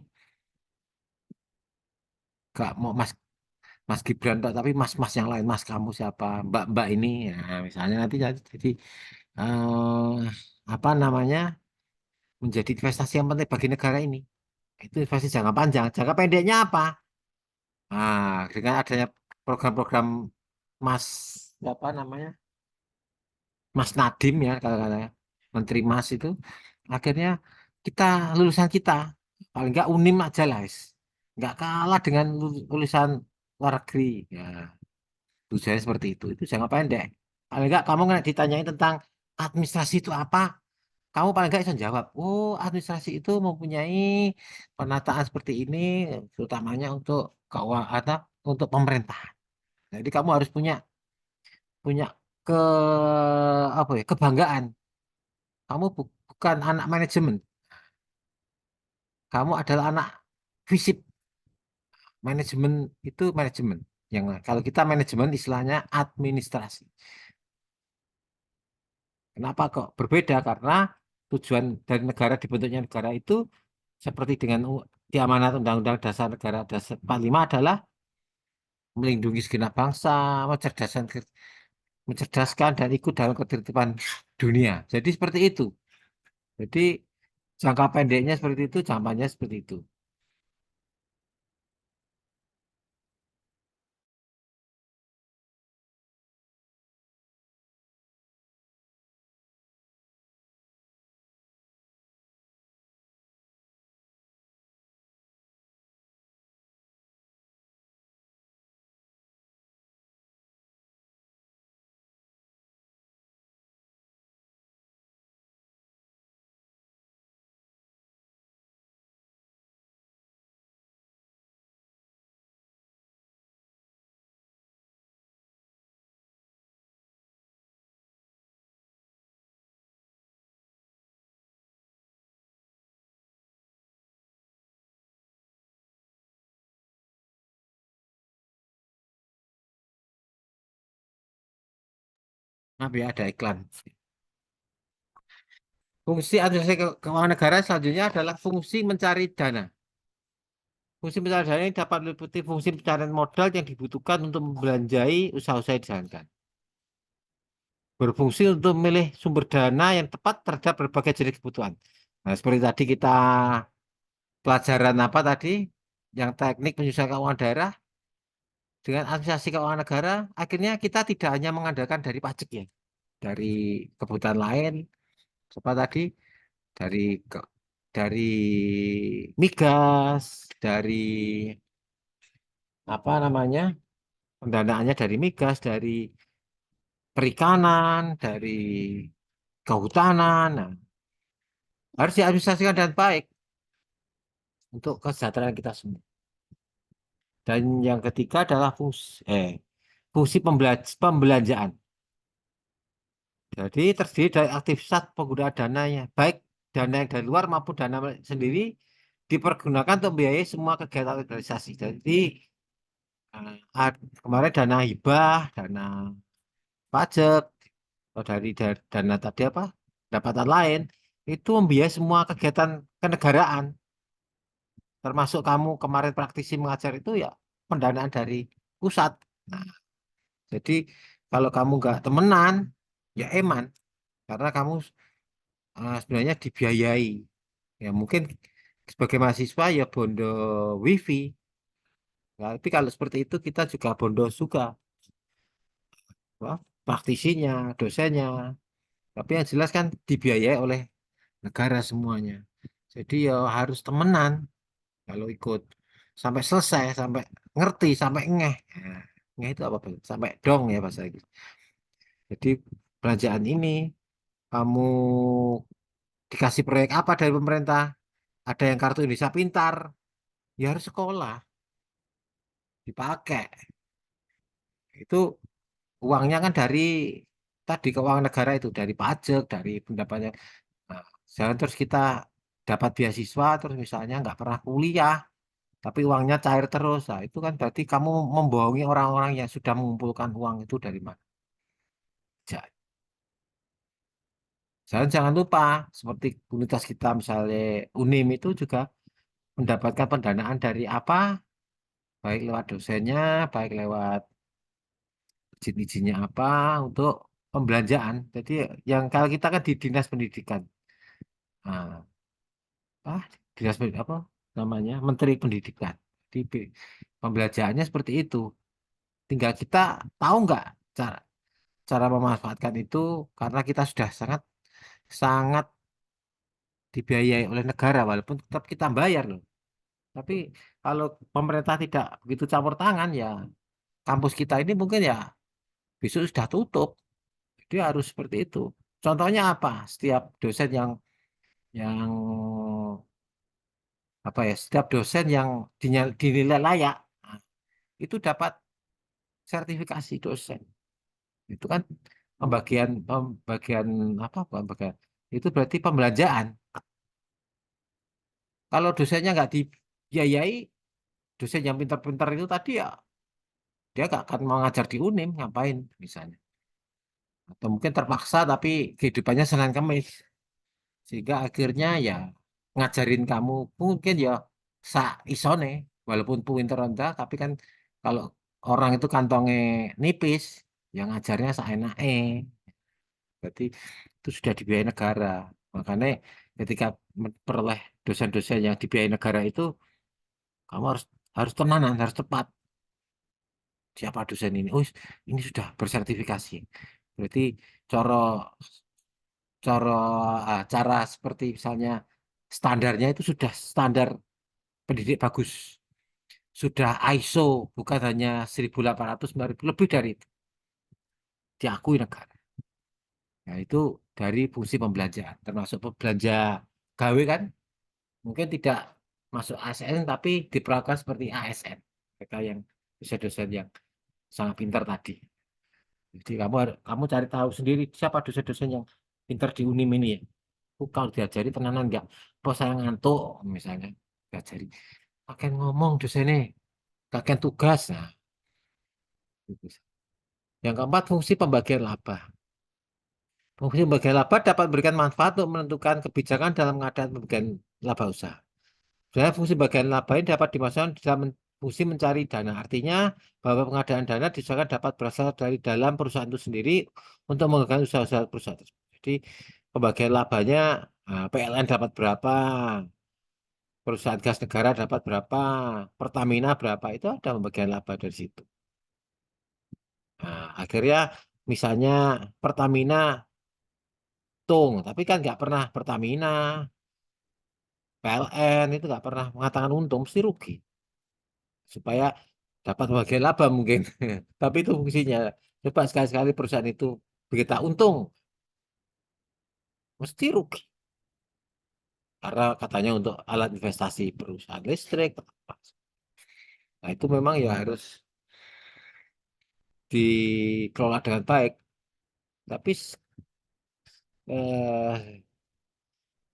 Gak mau Mas Gibran, tapi mas-mas yang lain, mas kamu siapa, mbak-mbak ini, ya, misalnya nanti jadi apa namanya, menjadi investasi yang penting bagi negara ini. Itu investasi jangka panjang. Jangka pendeknya apa? Nah, dengan adanya program-program Mas apa namanya? Mas Nadiem ya kalau katanya Menteri Mas itu akhirnya kita lulusan kita paling nggak Unim aja lah wis. Nggak kalah dengan lulusan luar negeri ya, tujuannya seperti itu jangka pendek. Paling nggak kamu nggak ditanyain tentang administrasi itu apa, kamu paling nggak bisa jawab, oh administrasi itu mempunyai penataan seperti ini, terutamanya untuk keuangan atau untuk pemerintah. Jadi kamu harus punya punya ke apa ya, kebanggaan. Kamu bukan anak manajemen, kamu adalah anak FISIP. Manajemen itu manajemen. Yang kalau kita manajemen istilahnya administrasi. Kenapa kok berbeda? Karena tujuan dari negara, dibentuknya negara itu seperti dengan diamanat Undang-Undang Dasar Negara Dasar 45 adalah melindungi segenap bangsa, mencerdaskan dan ikut dalam ketertiban dunia. Jadi seperti itu. Jadi jangka pendeknya seperti itu, jangka panjangnya seperti itu. Maaf ya, ada iklan. Fungsi administrasi keuangan negara selanjutnya adalah fungsi mencari dana. Fungsi pencarian dana ini dapat meliputi fungsi pencarian modal yang dibutuhkan untuk membelanjai usaha-usaha yang dijalankan. Berfungsi untuk memilih sumber dana yang tepat terhadap berbagai jenis kebutuhan. Nah, seperti tadi kita pelajaran apa tadi, yang teknik penyusunan keuangan daerah dengan administrasi keuangan negara, akhirnya kita tidak hanya mengandalkan dari pajak ya, dari kebutuhan lain, seperti tadi dari dari migas, dari apa namanya pendanaannya dari migas, dari perikanan, dari kehutanan. Nah, harus diadministrasikan dengan baik untuk kesejahteraan kita semua. Dan yang ketiga adalah fungsi pembelanjaan. Jadi terdiri dari aktivitas penggunaan dananya, baik dana yang dari luar maupun dana sendiri dipergunakan untuk membiayai semua kegiatan organisasi. Jadi kemarin dana hibah, dana pajak, atau dari dana tadi apa, pendapatan lain, itu membiayai semua kegiatan kenegaraan. Termasuk kamu kemarin praktisi mengajar itu ya pendanaan dari pusat. Nah, jadi kalau kamu nggak temenan, ya eman. Karena kamu sebenarnya dibiayai. Ya mungkin sebagai mahasiswa ya bondo wifi. Nah, tapi kalau seperti itu kita juga bondo juga. Wah, praktisinya, dosennya. Tapi yang jelas kan dibiayai oleh negara semuanya. Jadi ya harus temenan kalau ikut sampai selesai, sampai ngerti, sampai ngeh. Nah, ngeh itu apa? Bang? Sampai dong ya bahasa Inggris. Jadi belanjaan ini kamu dikasih proyek apa dari pemerintah? Ada yang kartu Indonesia Pintar, ya harus sekolah, dipakai. Itu uangnya kan dari tadi keuangan negara itu, dari pajak, dari pendapatnya. Nah, jangan terus kita dapat beasiswa, terus misalnya nggak pernah kuliah, tapi uangnya cair terus. Nah, itu kan berarti kamu membohongi orang-orang yang sudah mengumpulkan uang itu dari mana. Ja- Jangan lupa, seperti universitas kita misalnya UNIM itu juga mendapatkan pendanaan dari apa? Baik lewat dosennya, baik lewat izin-izinnya apa untuk pembelanjaan. Jadi yang kalau kita kan di dinas pendidikan, nah, apa namanya Menteri Pendidikan. Di pembelanjaannya seperti itu. Tinggal kita tahu nggak cara cara memanfaatkan itu karena kita sudah sangat sangat dibiayai oleh negara walaupun tetap kita bayar loh. Tapi kalau pemerintah tidak begitu campur tangan ya kampus kita ini mungkin ya besok sudah tutup. Dia harus seperti itu. Contohnya apa? Setiap dosen yang apa ya? Setiap dosen yang dinilai layak nah, itu dapat sertifikasi dosen. Itu kan pembagian apa? Pembagian itu berarti pembelanjaan. Kalau dosennya nggak dibiayai, dosen yang pintar-pintar itu tadi ya dia nggak akan mau ngajar di UNIM, ngapain misalnya. Atau mungkin terpaksa tapi kehidupannya Senin Kemis. Sehingga akhirnya ya ngajarin kamu mungkin ya sa isone walaupun pinter rendah tapi kan kalau orang itu kantongnya nipis yang ngajarnya saenake berarti itu sudah dibiayai negara makanya ketika memperoleh dosen-dosen yang dibiayai negara itu kamu harus harus tenanan harus tepat siapa dosen ini oh ini sudah bersertifikasi berarti cara cara cara seperti misalnya standarnya itu sudah standar pendidik bagus. Sudah ISO bukan hanya 1800 2000 lebih dari itu diakui negara. Nah, itu dari fungsi pembelanjaan termasuk belanja gawe kan mungkin tidak masuk ASN tapi diperlakukan seperti ASN. Mereka yang dosen-dosen yang sangat pintar tadi. Jadi kamu cari tahu sendiri siapa dosen-dosen yang pintar di Unim ini ya. Kalau diajari tenanan enggak, apa saya ngantuk misalnya diajari. Akan ngomong dosennya, kakek tugas. Nah, gitu. Yang keempat fungsi pembagian laba. Fungsi pembagian laba dapat memberikan manfaat untuk menentukan kebijakan dalam pengadaan pembagian laba usaha. Sebenarnya fungsi bagian laba ini dapat dimasukkan dalam fungsi mencari dana. Artinya bahwa pengadaan dana diusahakan dapat berasal dari dalam perusahaan itu sendiri untuk mengembangkan usaha-usaha perusahaan tersebut. Jadi pembagian labanya PLN dapat berapa, perusahaan gas negara dapat berapa, Pertamina berapa, itu ada pembagian laba dari situ. Nah, akhirnya misalnya Pertamina tung, tapi kan nggak pernah Pertamina, PLN itu nggak pernah mengatakan untung, mesti rugi. Supaya dapat bagian laba mungkin. Tapi itu fungsinya. Coba sekali-sekali perusahaan itu begitu untung, mesti rugi. Karena katanya untuk alat investasi perusahaan listrik. Nah itu memang ya harus dikelola dengan baik. Tapi eh,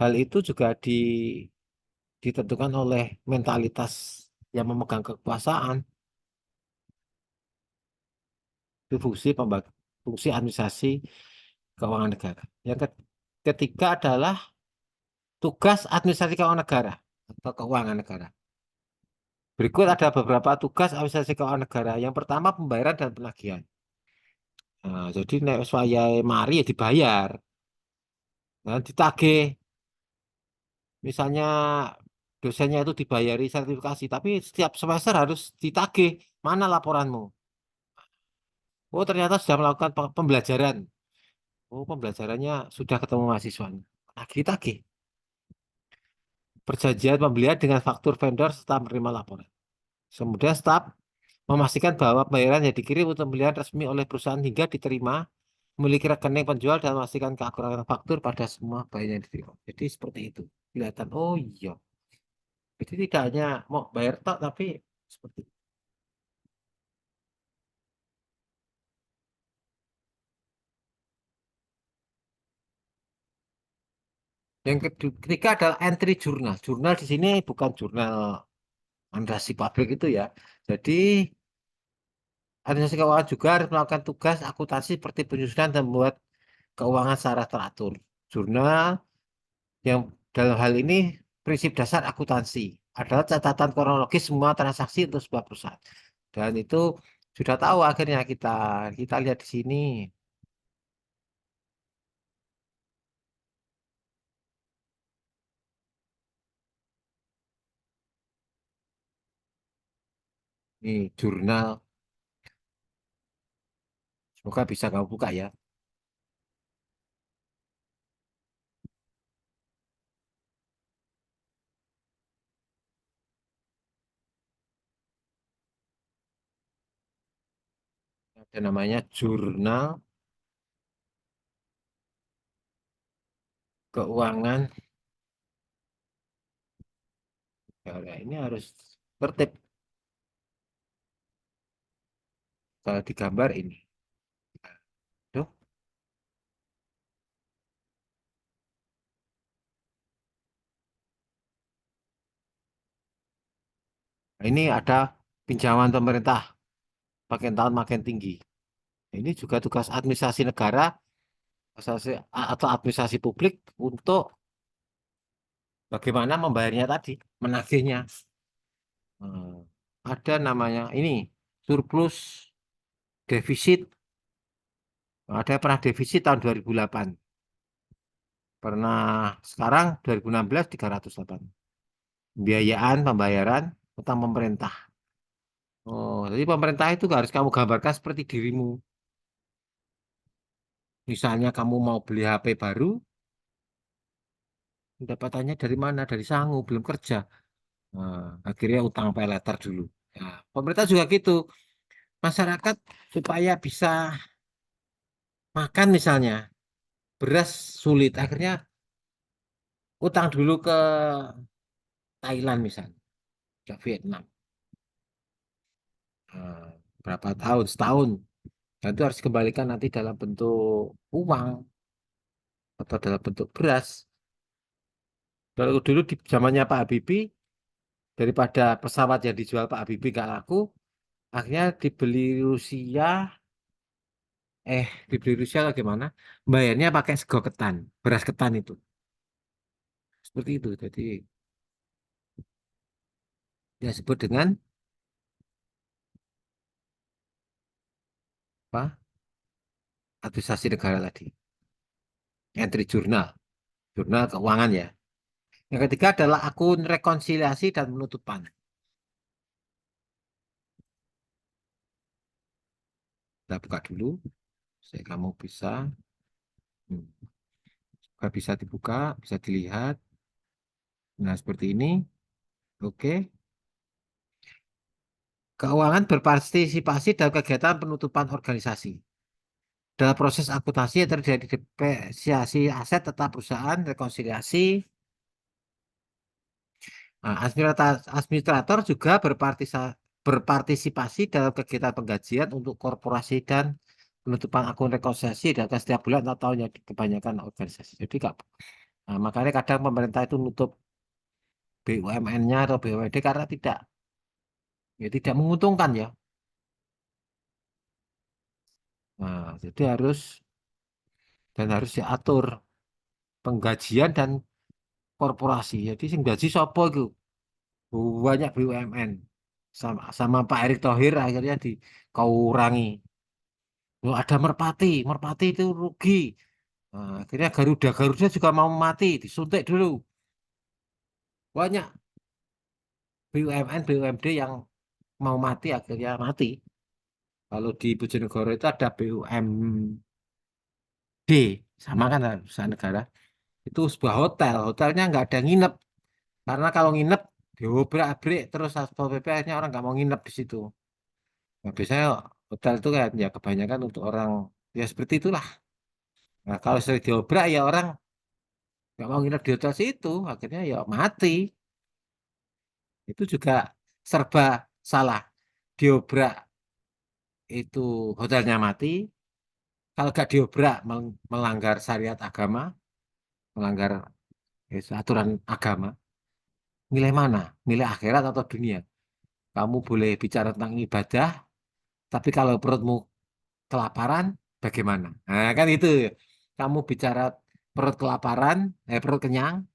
hal itu juga ditentukan oleh mentalitas yang memegang kekuasaan. Itu fungsi administrasi keuangan negara. Yang ketiga adalah tugas administrasi keuangan negara atau keuangan negara. Berikut ada beberapa tugas administrasi keuangan negara. Yang pertama pembayaran dan penagihan. Nah, jadi nek saya mari ya dibayar, nah, ditagih. Misalnya dosennya itu dibayari sertifikasi, tapi setiap semester harus ditagih. Mana laporanmu? Oh, ternyata sudah melakukan pembelajaran. Oh, pembelajarannya sudah ketemu mahasiswanya. Tagih-tagih. Perjanjian pembelian dengan faktur vendor serta menerima laporan. Kemudian staf memastikan bahwa pembayaran yang dikirim untuk pembelian resmi oleh perusahaan hingga diterima, memiliki rekening penjual dan memastikan keakuratan faktur pada semua bayaran yang diterima. Jadi seperti itu. Kelihatan, oh iya. Jadi tidak hanya mau bayar tok, tapi seperti itu. Yang ketiga adalah entry jurnal. Jurnal di sini bukan jurnal administrasi pabrik itu ya. Jadi administrasi keuangan juga harus melakukan tugas akuntansi seperti penyusunan dan membuat keuangan secara teratur. Jurnal yang dalam hal ini prinsip dasar akuntansi adalah catatan kronologis semua transaksi untuk sebuah perusahaan. Dan itu sudah tahu akhirnya kita lihat di sini. Nih jurnal, semoga bisa kamu buka ya. Ada namanya jurnal keuangan. Ya, ini harus tertib. Kalau digambar ini. Tuh, ini ada pinjaman pemerintah makin tahun makin tinggi. Ini juga tugas administrasi negara atau administrasi publik untuk bagaimana membayarnya tadi, menagihnya. Hmm. Ada namanya ini surplus defisit. Ada pernah defisit tahun 2008. Pernah sekarang 2016 308. Pembiayaan pembayaran utang pemerintah. Oh, jadi pemerintah itu harus kamu gambarkan seperti dirimu. Misalnya kamu mau beli HP baru, pendapatannya dari mana? Dari sangu, belum kerja. Nah, akhirnya utang pay later dulu. Nah, pemerintah juga gitu. Masyarakat supaya bisa makan misalnya, beras sulit. Akhirnya utang dulu ke Thailand misalnya, ke Vietnam. Nah, berapa tahun? Setahun. Dan itu harus dikembalikan nanti dalam bentuk uang atau dalam bentuk beras. Kalau dulu di zamannya Pak Habibie, daripada pesawat yang dijual Pak Habibie nggak laku, akhirnya dibeli Rusia dibeli Rusia atau gimana? Bayarnya pakai sego ketan, beras ketan itu. Seperti itu. Jadi disebut dengan apa? Administrasi negara tadi. Entry jurnal, jurnal keuangan ya. Yang ketiga adalah akun rekonsiliasi dan penutupan. Kita buka dulu. Kamu bisa, hmm, bisa dibuka, bisa dilihat. Nah, seperti ini. Oke. Keuangan berpartisipasi dalam kegiatan penutupan organisasi. Dalam proses akuntansi yang terjadi depresiasi aset tetap perusahaan, rekonsiliasi. Nah, administrator juga berpartisipasi dalam kegiatan penggajian untuk korporasi dan penutupan akun rekonsiliasi data setiap bulan atau tahunnya di kebanyakan organisasi. Jadi nah, makanya kadang pemerintah itu nutup BUMN-nya atau BUMD karena tidak menguntungkan ya. Nah, jadi harus diatur penggajian dan korporasi. Jadi sing gaji sapa iku? Banyak BUMN. Sama Pak Erick Thohir akhirnya dikurangi. Loh, ada merpati, merpati itu rugi. Nah, akhirnya Garuda juga mau mati, disuntik dulu. Banyak BUMN, BUMD yang mau mati akhirnya mati. Kalau di Bojonegoro itu ada BUMD, sama kan usaha negara. Itu sebuah hotel, hotelnya nggak ada nginep. Karena kalau nginep diobrak-abrik terus Satpol PP akhirnya orang nggak mau nginep di situ. Nah, biasanya hotel itu kan ya kebanyakan untuk orang ya seperti itulah. Nah, kalau sering diobrak ya orang nggak mau nginep di hotel situ, akhirnya ya mati. Itu juga serba salah. Diobrak itu hotelnya mati. Kalau nggak diobrak melanggar syariat agama, melanggar aturan agama. Milih mana? Milih akhirat atau dunia? Kamu boleh bicara tentang ibadah, tapi kalau perutmu kelaparan, bagaimana? Nah, kan itu. Kamu bicara perut kelaparan, perut kenyang,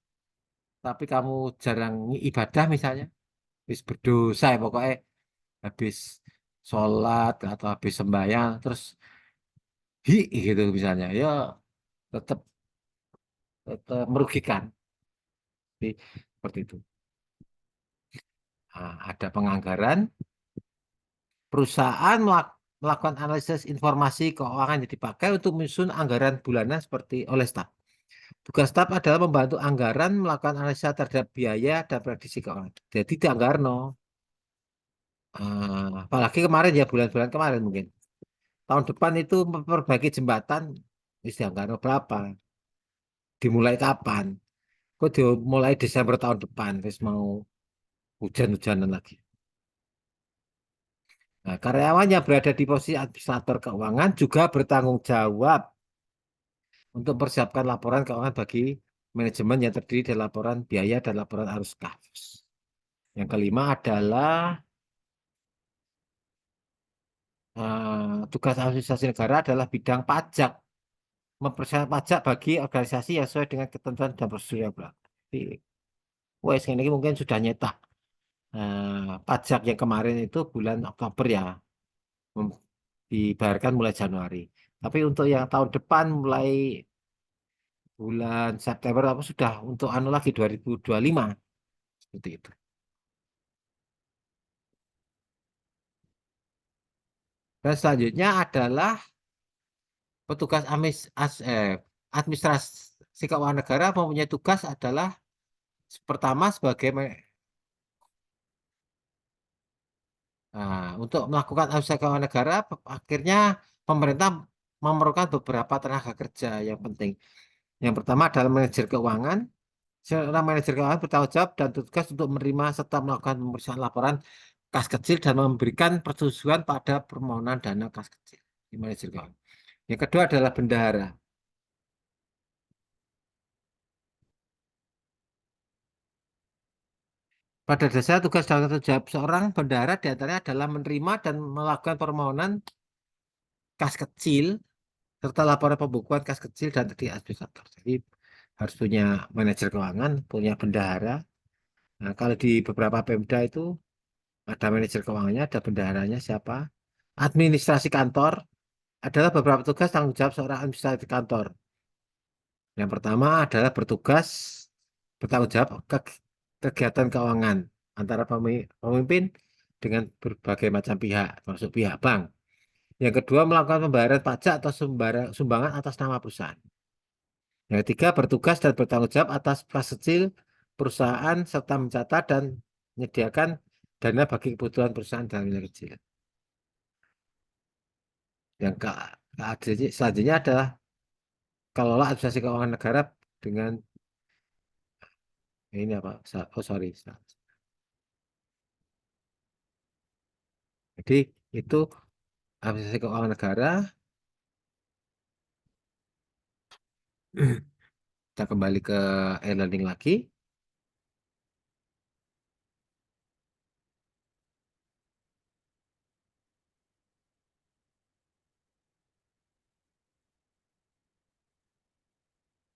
tapi kamu jarang ibadah misalnya, habis berdosa ya pokoknya, habis sholat atau habis sembahyang, terus hi gitu misalnya, ya tetap tetap merugikan. Jadi, seperti itu. Nah, ada penganggaran, perusahaan melakukan analisis informasi keuangan yang dipakai untuk menyusun anggaran bulanan seperti oleh staf. Tugas staf adalah membantu anggaran melakukan analisa terhadap biaya dan prediksi keuangan. Jadi di anggaran, no. Apalagi kemarin ya bulan-bulan kemarin mungkin. Tahun depan itu memperbaiki jembatan, isi anggaran berapa? Dimulai kapan? Kok dimulai Desember tahun depan, terus mau hujan-hujanan lagi. Nah, karyawan yang berada di posisi administrator keuangan juga bertanggung jawab untuk mempersiapkan laporan keuangan bagi manajemen yang terdiri dari laporan biaya dan laporan arus kas. Yang kelima adalah tugas administrasi negara adalah bidang pajak, mempersiapkan pajak bagi organisasi yang sesuai dengan ketentuan dan prosedur yang berlaku. Jadi, wes ini mungkin sudah nyetak pajak yang kemarin itu bulan Oktober ya, dibayarkan mulai Januari. Tapi untuk yang tahun depan mulai bulan September aku sudah untuk anu lagi 2025 seperti itu. Dan selanjutnya adalah petugas administrasi keuangan negara mempunyai tugas adalah pertama sebagai untuk melakukan administrasi keuangan negara akhirnya pemerintah memerlukan beberapa tenaga kerja yang penting. Yang pertama adalah manajer keuangan. Seorang manajer keuangan bertanggung jawab dan tugas untuk menerima serta melakukan pemeriksaan laporan kas kecil dan memberikan persetujuan pada permohonan dana kas kecil di manajer keuangan. Yang kedua adalah bendahara. Pada dasarnya tugas dan tanggung jawab seorang bendahara diantaranya adalah menerima dan melakukan permohonan kas kecil serta laporan pembukuan kas kecil dan tadi administrator. Jadi harus punya manajer keuangan, punya bendahara. Nah, kalau di beberapa Pemda itu ada manajer keuangannya, ada bendaharanya siapa. Administrasi kantor adalah beberapa tugas tanggung jawab seorang administratif kantor. Yang pertama adalah bertanggung jawab kegiatan keuangan antara pemimpin dengan berbagai macam pihak, termasuk pihak bank. Yang kedua, melakukan pembayaran pajak atau sumbangan atas nama perusahaan. Yang ketiga, bertugas dan bertanggung jawab atas kas kecil perusahaan serta mencatat dan menyediakan dana bagi kebutuhan perusahaan dalam nilai kecil. Yang selanjutnya adalah kelola administrasi keuangan negara dengan ini apa? Oh sorry. Jadi itu administrasi keuangan negara. Kita kembali ke e-learning lagi.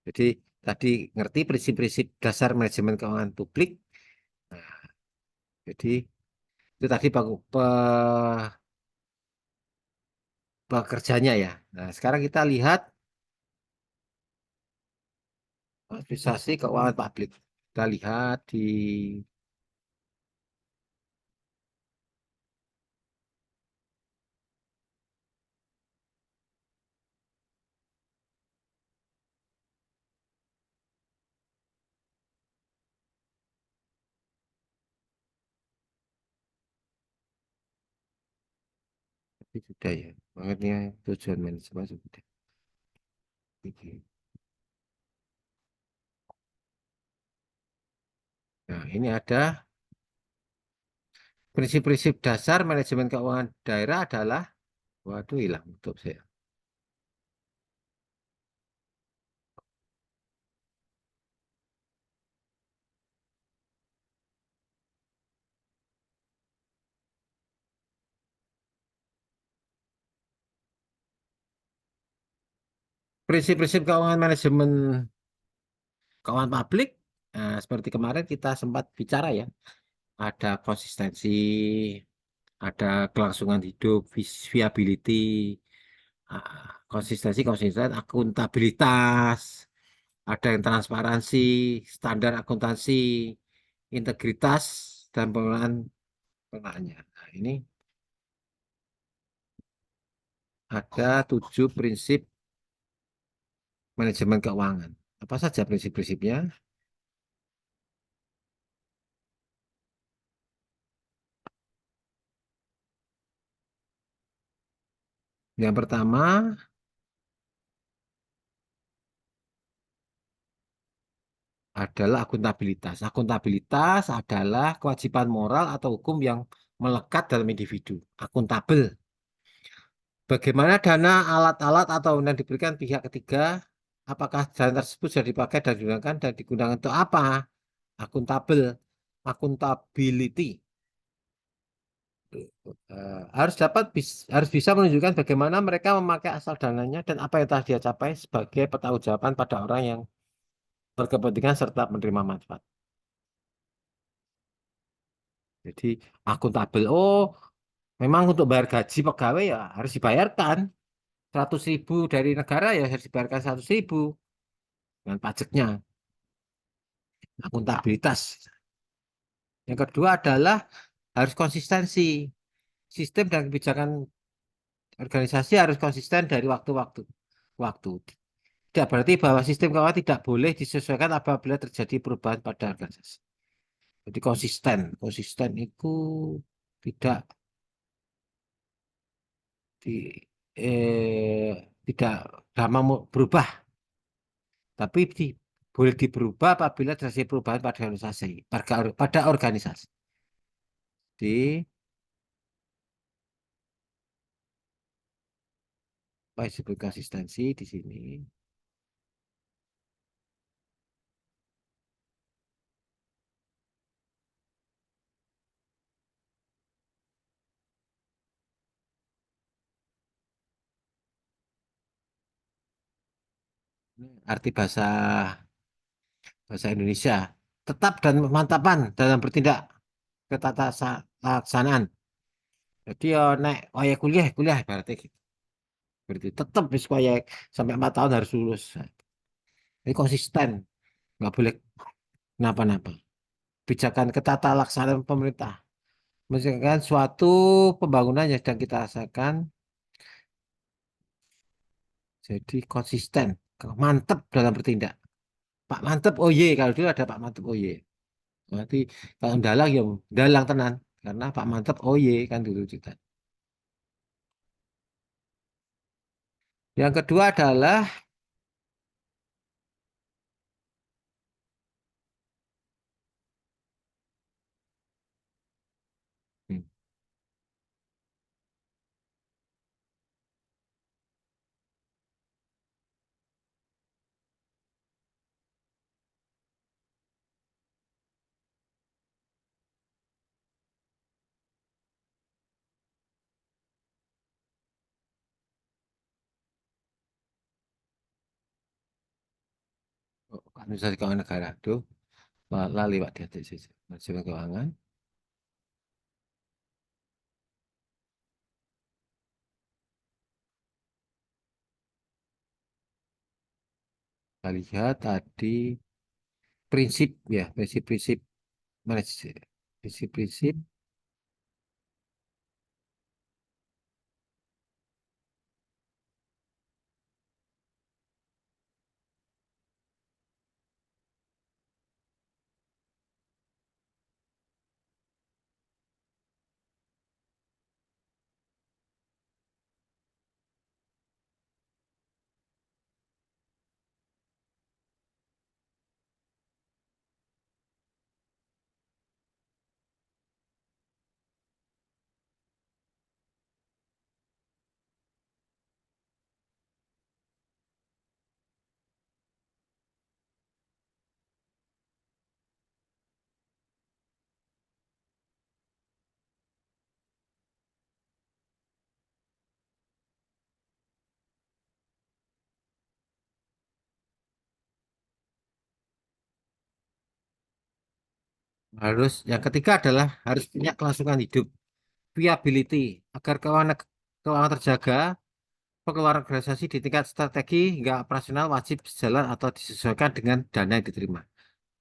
Jadi tadi ngerti prinsip-prinsip dasar manajemen keuangan publik. Nah, jadi itu tadi pekerjanya ya. Nah, sekarang kita lihat administrasi keuangan publik. Kita lihat di ini sudah ya. Makanya tujuan manajemen sudah. Ini. Nah, ini ada prinsip-prinsip dasar manajemen keuangan daerah adalah, waduh hilang untuk saya. Prinsip-prinsip keuangan manajemen keuangan publik, seperti kemarin kita sempat bicara ya, ada konsistensi, ada kelangsungan hidup, viability, konsistensi, konsisten, akuntabilitas, ada yang transparansi, standar akuntansi, integritas, dan pengelolaannya. Nah, ini ada 7 prinsip manajemen keuangan. Apa saja prinsip-prinsipnya? Yang pertama adalah akuntabilitas. Akuntabilitas adalah kewajiban moral atau hukum yang melekat dalam individu. Akuntabel. Bagaimana dana, alat-alat atau yang diberikan pihak ketiga, apakah dana tersebut sudah dipakai dan digunakan untuk apa? Akuntabel. Accountability. Harus bisa menunjukkan bagaimana mereka memakai asal dananya dan apa yang telah dia capai sebagai pertanggungjawaban pada orang yang berkepentingan serta menerima manfaat. Jadi akuntabel. Oh, memang untuk bayar gaji pegawai ya harus dibayarkan 100.000 dari negara ya harus dibayarkan 100.000 dengan pajaknya. Akuntabilitas. Yang kedua adalah harus konsistensi. Sistem dan kebijakan organisasi harus konsisten dari waktu. Tidak berarti bahwa sistem keuangan tidak boleh disesuaikan apabila terjadi perubahan pada organisasi. Jadi konsisten. Konsisten itu tidak di, tidak lama berubah, tapi boleh diberubah apabila terjadi perubahan pada organisasi, pada organisasi. Di apa disebut konsistensi di sini? Arti bahasa bahasa Indonesia. Tetap dan mantapan dalam bertindak ke tata laksanaan. Jadi ya nek wayah kuliah, kuliah berarti gitu. Berarti tetap bis wayah sampai 4 tahun harus lulus. Ini konsisten, nggak boleh kenapa-napa. Kebijakan ketata laksanaan pemerintah. Misalkan suatu pembangunan yang sedang kita rasakan, jadi konsisten, mantep dalam bertindak. Pak Mantep, oh ye, kalau dulu ada Pak Mantep, oh ye. Berarti kalau dalang ya dalang tenan, karena Pak Mantep, oh ye kan dulu kita. Yang kedua adalah hmm, administrasi keuangan negara. Tuh, lali Pak di sisi manajemen keuangan. Kita lihat tadi prinsip ya, prinsip-prinsip prinsip-prinsip. Harus yang ketiga adalah harus punya kelangsungan hidup, viability, agar keuangan terjaga. Pengeluaran organisasi di tingkat strategi hingga operasional wajib sejalan atau disesuaikan dengan dana yang diterima.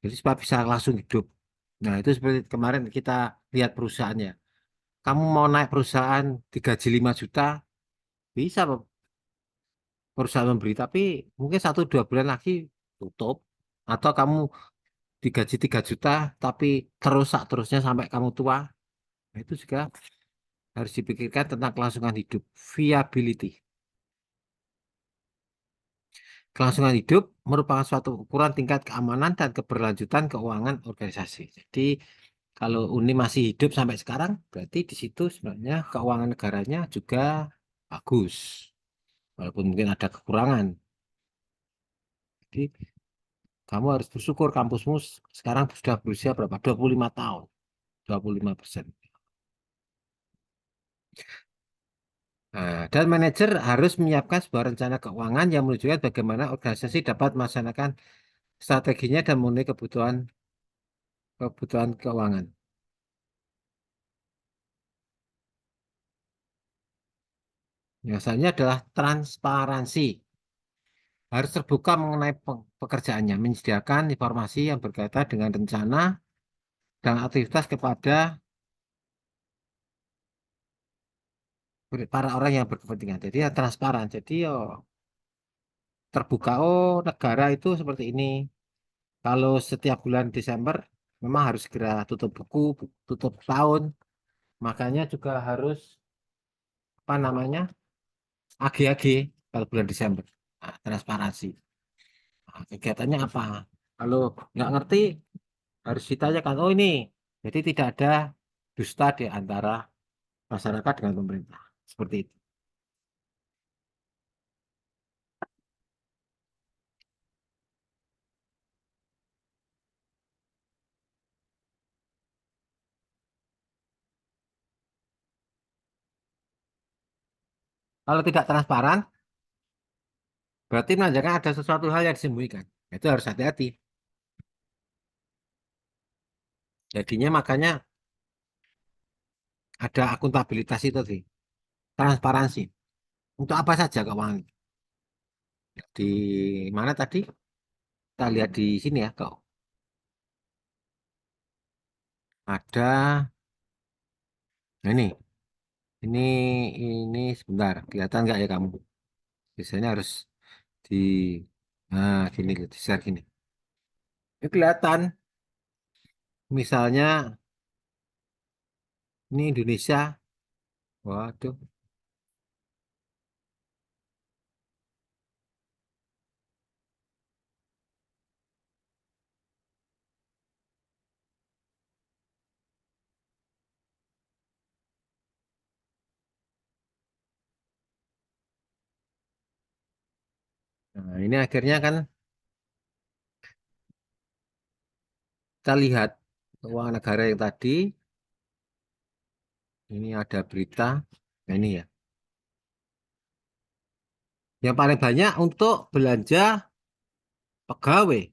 Jadi supaya bisa langsung hidup. Nah, itu seperti kemarin kita lihat perusahaannya. Kamu mau naik perusahaan digaji 5 juta, bisa perusahaan memberi, tapi mungkin 1 2 bulan lagi tutup. Atau kamu digaji 3 juta, tapi terusnya sampai kamu tua. Nah, itu juga harus dipikirkan tentang kelangsungan hidup, viability. Kelangsungan hidup merupakan suatu ukuran tingkat keamanan dan keberlanjutan keuangan organisasi. Jadi, kalau Uni masih hidup sampai sekarang, berarti di situ sebenarnya keuangan negaranya juga bagus. Walaupun mungkin ada kekurangan. Jadi, kamu harus bersyukur kampusmu sekarang sudah berusia berapa? 25 tahun. 25%. Nah, dan manajer harus menyiapkan sebuah rencana keuangan yang menunjukkan bagaimana organisasi dapat melaksanakan strateginya dan memenuhi kebutuhan kebutuhan keuangan. Biasanya adalah transparansi. Harus terbuka mengenai pekerjaannya, menyediakan informasi yang berkaitan dengan rencana dan aktivitas kepada para orang yang berkepentingan. Jadi ya transparan. Jadi yo terbuka. Oh, negara itu seperti ini. Kalau setiap bulan Desember memang harus segera tutup buku, tutup tahun. Makanya juga harus apa namanya AG-AG kalau bulan Desember. Nah, transparansi. Nah, kegiatannya apa? Kalau nggak ngerti harus ditanyakan. Oh ini. Jadi tidak ada dusta di antara masyarakat dengan pemerintah. Seperti itu. Kalau tidak transparan, Berarti menandakan ada sesuatu hal yang disembunyikan. Itu harus hati-hati. Jadinya makanya ada akuntabilitas itu sih, transparansi. Untuk apa saja keuangan? Di mana tadi? Kita lihat di sini ya, kok ada. Nah, ini, ini sebentar. Kelihatan nggak ya kamu? Biasanya harus di, nah gini, di share gini. Ini kelihatan. Misalnya ini Indonesia. Waduh. Nah, ini akhirnya kan kita lihat keuangan negara yang tadi. Ini ada berita. Nah, ini ya. Yang paling banyak untuk belanja pegawai.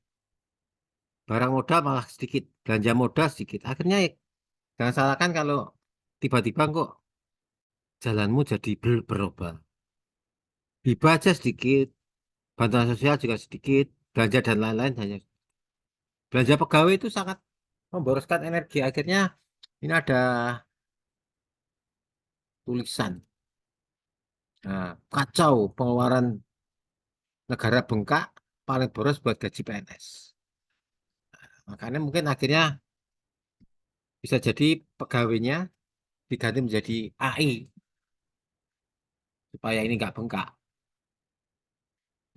Barang modal malah sedikit. Belanja modal sedikit. Akhirnya ya, jangan salahkan kalau tiba-tiba kok jalanmu jadi berubah. Hibah aja sedikit. Bantuan sosial juga sedikit. Belanja dan lain-lain hanya. Belanja pegawai itu sangat memboroskan energi. Akhirnya ini ada tulisan. Nah, kacau pengeluaran negara bengkak paling boros buat gaji PNS. Makanya mungkin akhirnya bisa jadi pegawainya diganti menjadi AI supaya ini nggak bengkak.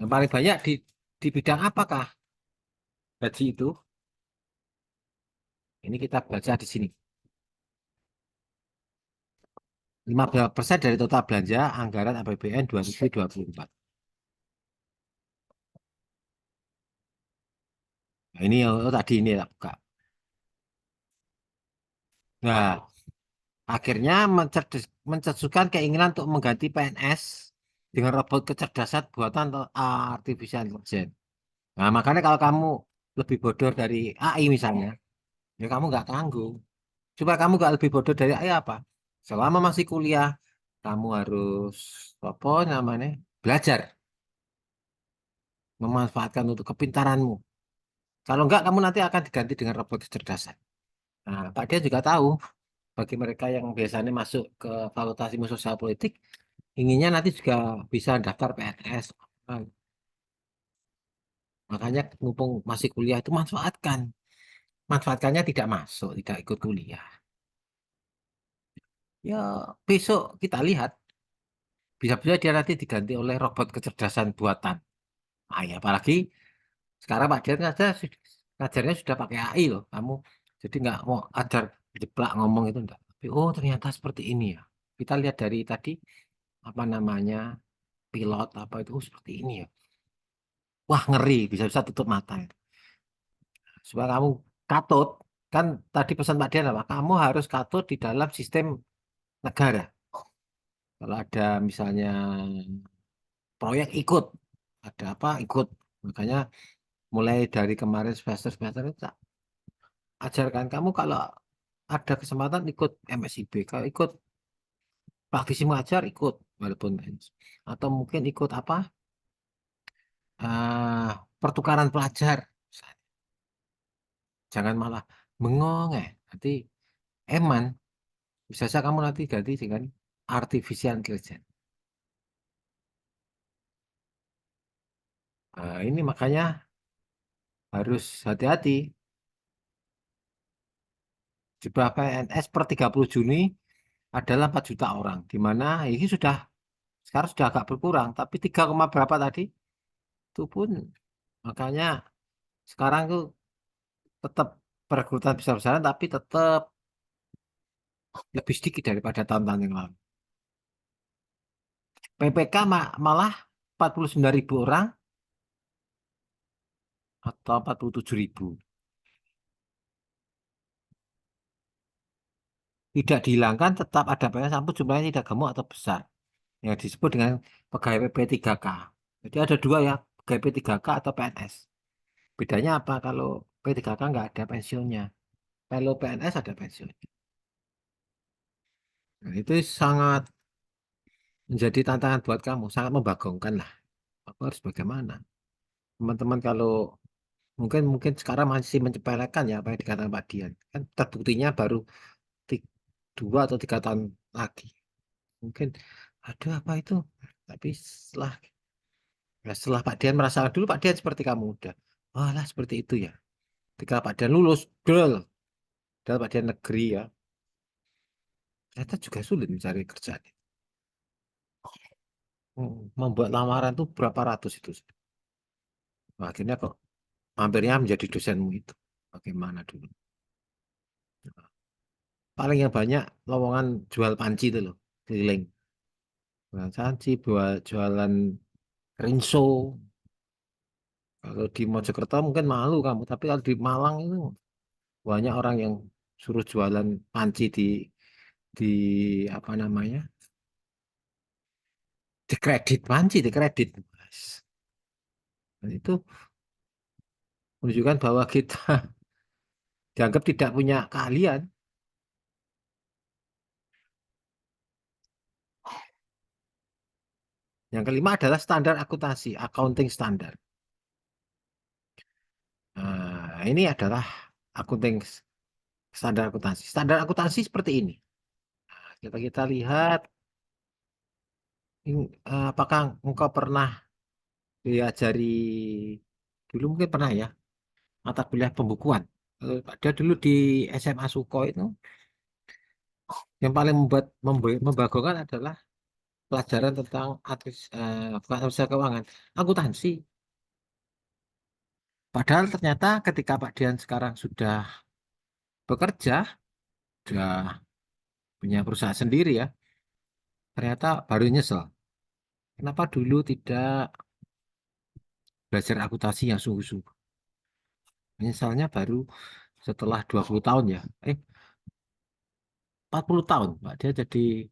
Yang paling banyak di bidang apakah gaji itu? Ini kita baca di sini. 15% dari total belanja anggaran APBN 2024. Nah, ini tadi ini ya, buka. Nah, akhirnya mencetuskan keinginan untuk mengganti PNS dengan robot kecerdasan buatan atau artificial intelligence. Nah, makanya kalau kamu lebih bodoh dari AI misalnya, ya kamu nggak tanggung. Supaya kamu nggak lebih bodoh dari AI apa? Selama masih kuliah, kamu harus apa namanya belajar, memanfaatkan untuk kepintaranmu. Kalau enggak, kamu nanti akan diganti dengan robot kecerdasan. Nah, Pak Dia juga tahu bagi mereka yang biasanya masuk ke fakultas ilmu sosial politik, inginnya nanti juga bisa daftar PNS. Nah, makanya mumpung masih kuliah itu manfaatkan. Manfaatkannya tidak masuk, tidak ikut kuliah. Ya, besok kita lihat. Bisa-bisa dia nanti diganti oleh robot kecerdasan buatan. Ah, ya, apalagi sekarang Pak Dian ngajarnya sudah pakai AI loh. Kamu jadi nggak mau ajar jeplak ngomong itu enggak. Tapi oh ternyata seperti ini ya. Kita lihat dari tadi apa namanya pilot apa itu oh, seperti ini ya. Wah ngeri bisa-bisa tutup mata. Supaya kamu katut kan tadi pesan Pak Dian apa? Kamu harus katut di dalam sistem negara. Kalau ada misalnya proyek ikut, ada apa ikut. Makanya mulai dari kemarin semester-semester itu tak ajarkan kamu kalau ada kesempatan ikut MSIB, kalau ikut praktisi mengajar ikut walaupun atau mungkin ikut apa pertukaran pelajar. Jangan malah bengong nanti eman bisa saja kamu nanti ganti dengan artificial intelligence. Nah, ini makanya harus hati-hati. Jumlah PNS per 30 Juni adalah 4 juta orang, di mana ini sudah sekarang sudah agak berkurang, tapi 3, berapa tadi itu pun makanya sekarang tuh tetap perekrutan besar-besaran, tapi tetap lebih sedikit daripada tahun-tahun yang lalu. PPK malah 49.000 orang atau 47.000. Tidak dihilangkan, tetap ada PNS, sampun jumlahnya tidak gemuk atau besar. Yang disebut dengan pegawai PP 3K. Jadi ada dua ya, GP3K atau PNS. Bedanya apa? Kalau P3K nggak ada pensiunnya. Kalau PNS ada pensiunnya. Nah, itu sangat menjadi tantangan buat kamu, sangat membagongkan lah. Aku harus bagaimana? Teman-teman kalau mungkin mungkin sekarang masih mencepelekan ya apa yang dikatakan Pak Dian. Kan terbuktinya baru ti- 2 atau 3 tahun lagi. Mungkin ada apa itu? Tapi setelah Pak Dian merasa dulu Pak Dian seperti kamu udah. Wah lah seperti itu ya. Ketika Pak Dian lulus, padahal Pak Dian negeri ya. Ternyata juga sulit mencari kerjaan. Membuat lamaran tuh berapa ratus itu. Nah, akhirnya kok mampirnya menjadi dosenmu itu. Bagaimana dulu? Paling yang banyak lowongan jual panci itu loh, keliling. Jualan panci, jualan rinso. Kalau di Mojokerto mungkin malu kamu, tapi kalau di Malang itu banyak orang yang suruh jualan panci di apa namanya? Di kredit panci, di kredit. Mas. Dan itu menunjukkan bahwa kita dianggap tidak punya keahlian. Yang kelima adalah standar akuntansi, accounting standar. Nah, ini adalah akunting standar akuntansi. Standar akuntansi seperti ini. Kita lihat, apakah engkau pernah diajari dulu mungkin pernah ya mata kuliah pembukuan. Ada dulu di SMA Suko itu yang paling membagongkan adalah pelajaran tentang bukan administrasi keuangan, akuntansi. Padahal ternyata ketika Pak Dian sekarang sudah bekerja, sudah punya perusahaan sendiri ya, ternyata baru nyesel. Kenapa dulu tidak belajar akuntansi yang sungguh-sungguh? Misalnya baru setelah 20 tahun ya, 40 tahun, Pak. Dia jadi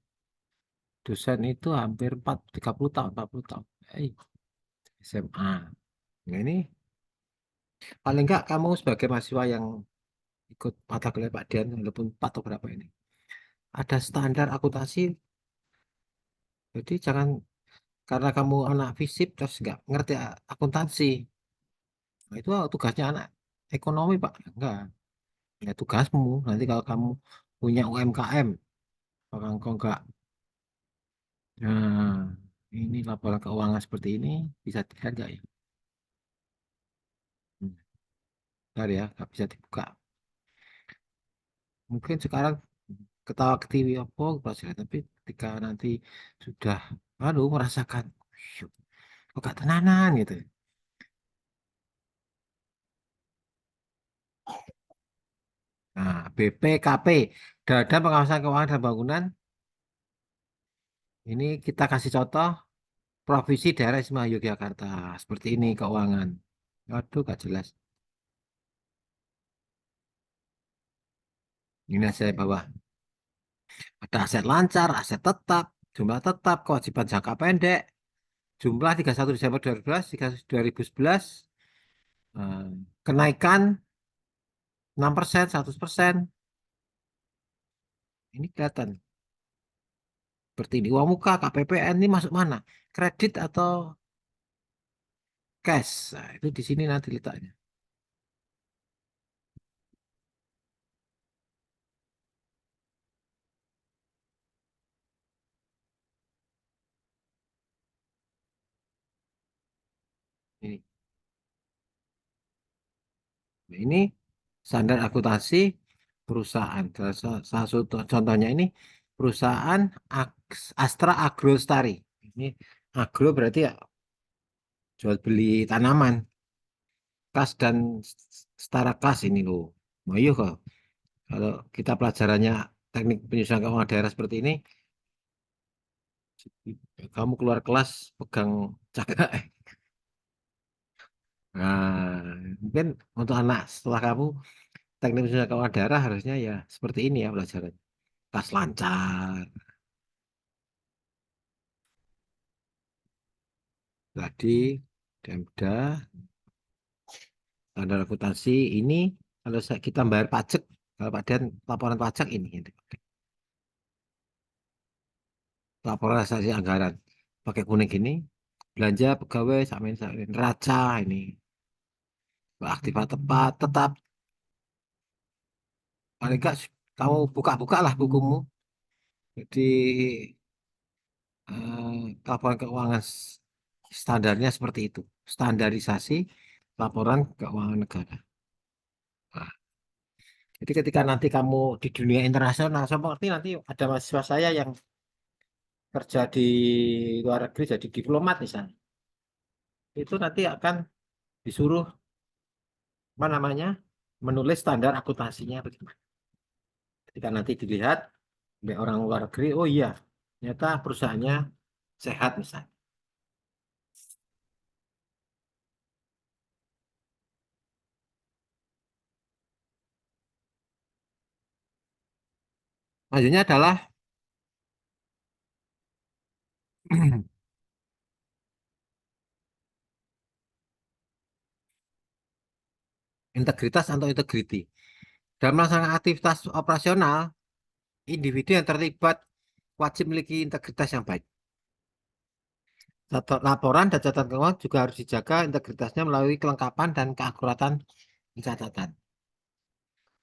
dosen itu hampir 30 tahun, 40 tahun. Eh, SMA. Nah, ini paling enggak kamu sebagai mahasiswa yang ikut mata kuliah Pak Dian, walaupun 4 atau berapa ini. Ada standar akuntansi, jadi jangan karena kamu anak FISIP terus nggak ngerti akuntansi. Nah, itu tugasnya anak ekonomi, Pak. Enggak. Ya tugasmu. Nanti kalau kamu punya UMKM, kalau engkau enggak, nah, ini laporan keuangan seperti ini, bisa dilihat nggak ya? Hmm, Bentar ya, nggak bisa dibuka. Mungkin sekarang ketawa ke TV apa, pelajaran. Tapi ketika nanti sudah, aduh, merasakan, "Syuk, kok gak tenanan gitu." Nah, BPKP, Badan Pengawasan Keuangan dan Bangunan, ini kita kasih contoh, Provinsi Daerah Istimewa Yogyakarta. Seperti ini keuangan. Waduh, gak jelas. Ini saya bawah. Ada aset lancar, aset tetap, jumlah tetap, kewajiban jangka pendek, jumlah 31 Desember 2011, 2011, eh, kenaikan 6%, 100%. Ini kelihatan. Seperti ini. Uang muka, KPPN ini masuk mana? Kredit atau cash? Nah, itu di sini nanti letaknya. Ini. Nah, ini standar akuntansi perusahaan. Salah satu contohnya ini perusahaan Astra Agro Lestari. Ini agro berarti ya jual beli tanaman. Kas dan setara kas ini loh. Nah, iya kok. Kalau kita pelajarannya teknik penyusunan keuangan daerah seperti ini, kamu keluar kelas pegang cakra. Nah, mungkin untuk anak setelah kamu teknik penyusunan keuangan daerah harusnya ya seperti ini ya pelajaran. Kas lancar. Tadi Demda, standar akuntansi ini kalau kita bayar pajak, kalau Pak Dan laporan pajak ini, laporan transaksi anggaran pakai kuning ini, belanja pegawai sama ini, neraca ini, aktifat tepat, tetap paling enggak kamu buka-buka lah bukumu. Jadi laporan keuangan standarnya seperti itu. Standarisasi laporan keuangan negara. Nah, jadi ketika nanti kamu di dunia internasional, seperti nanti ada mahasiswa saya yang kerja di luar negeri jadi diplomat misalnya, itu nanti akan disuruh apa namanya menulis standar akuntansinya bagaimana. Ketika nanti dilihat oleh orang luar negeri, oh iya, ternyata perusahaannya sehat misalnya. Selanjutnya adalah integritas atau integriti. Dalam melaksanakan aktivitas operasional, individu yang terlibat wajib memiliki integritas yang baik. Laporan dan catatan keuangan juga harus dijaga integritasnya melalui kelengkapan dan keakuratan pencatatan.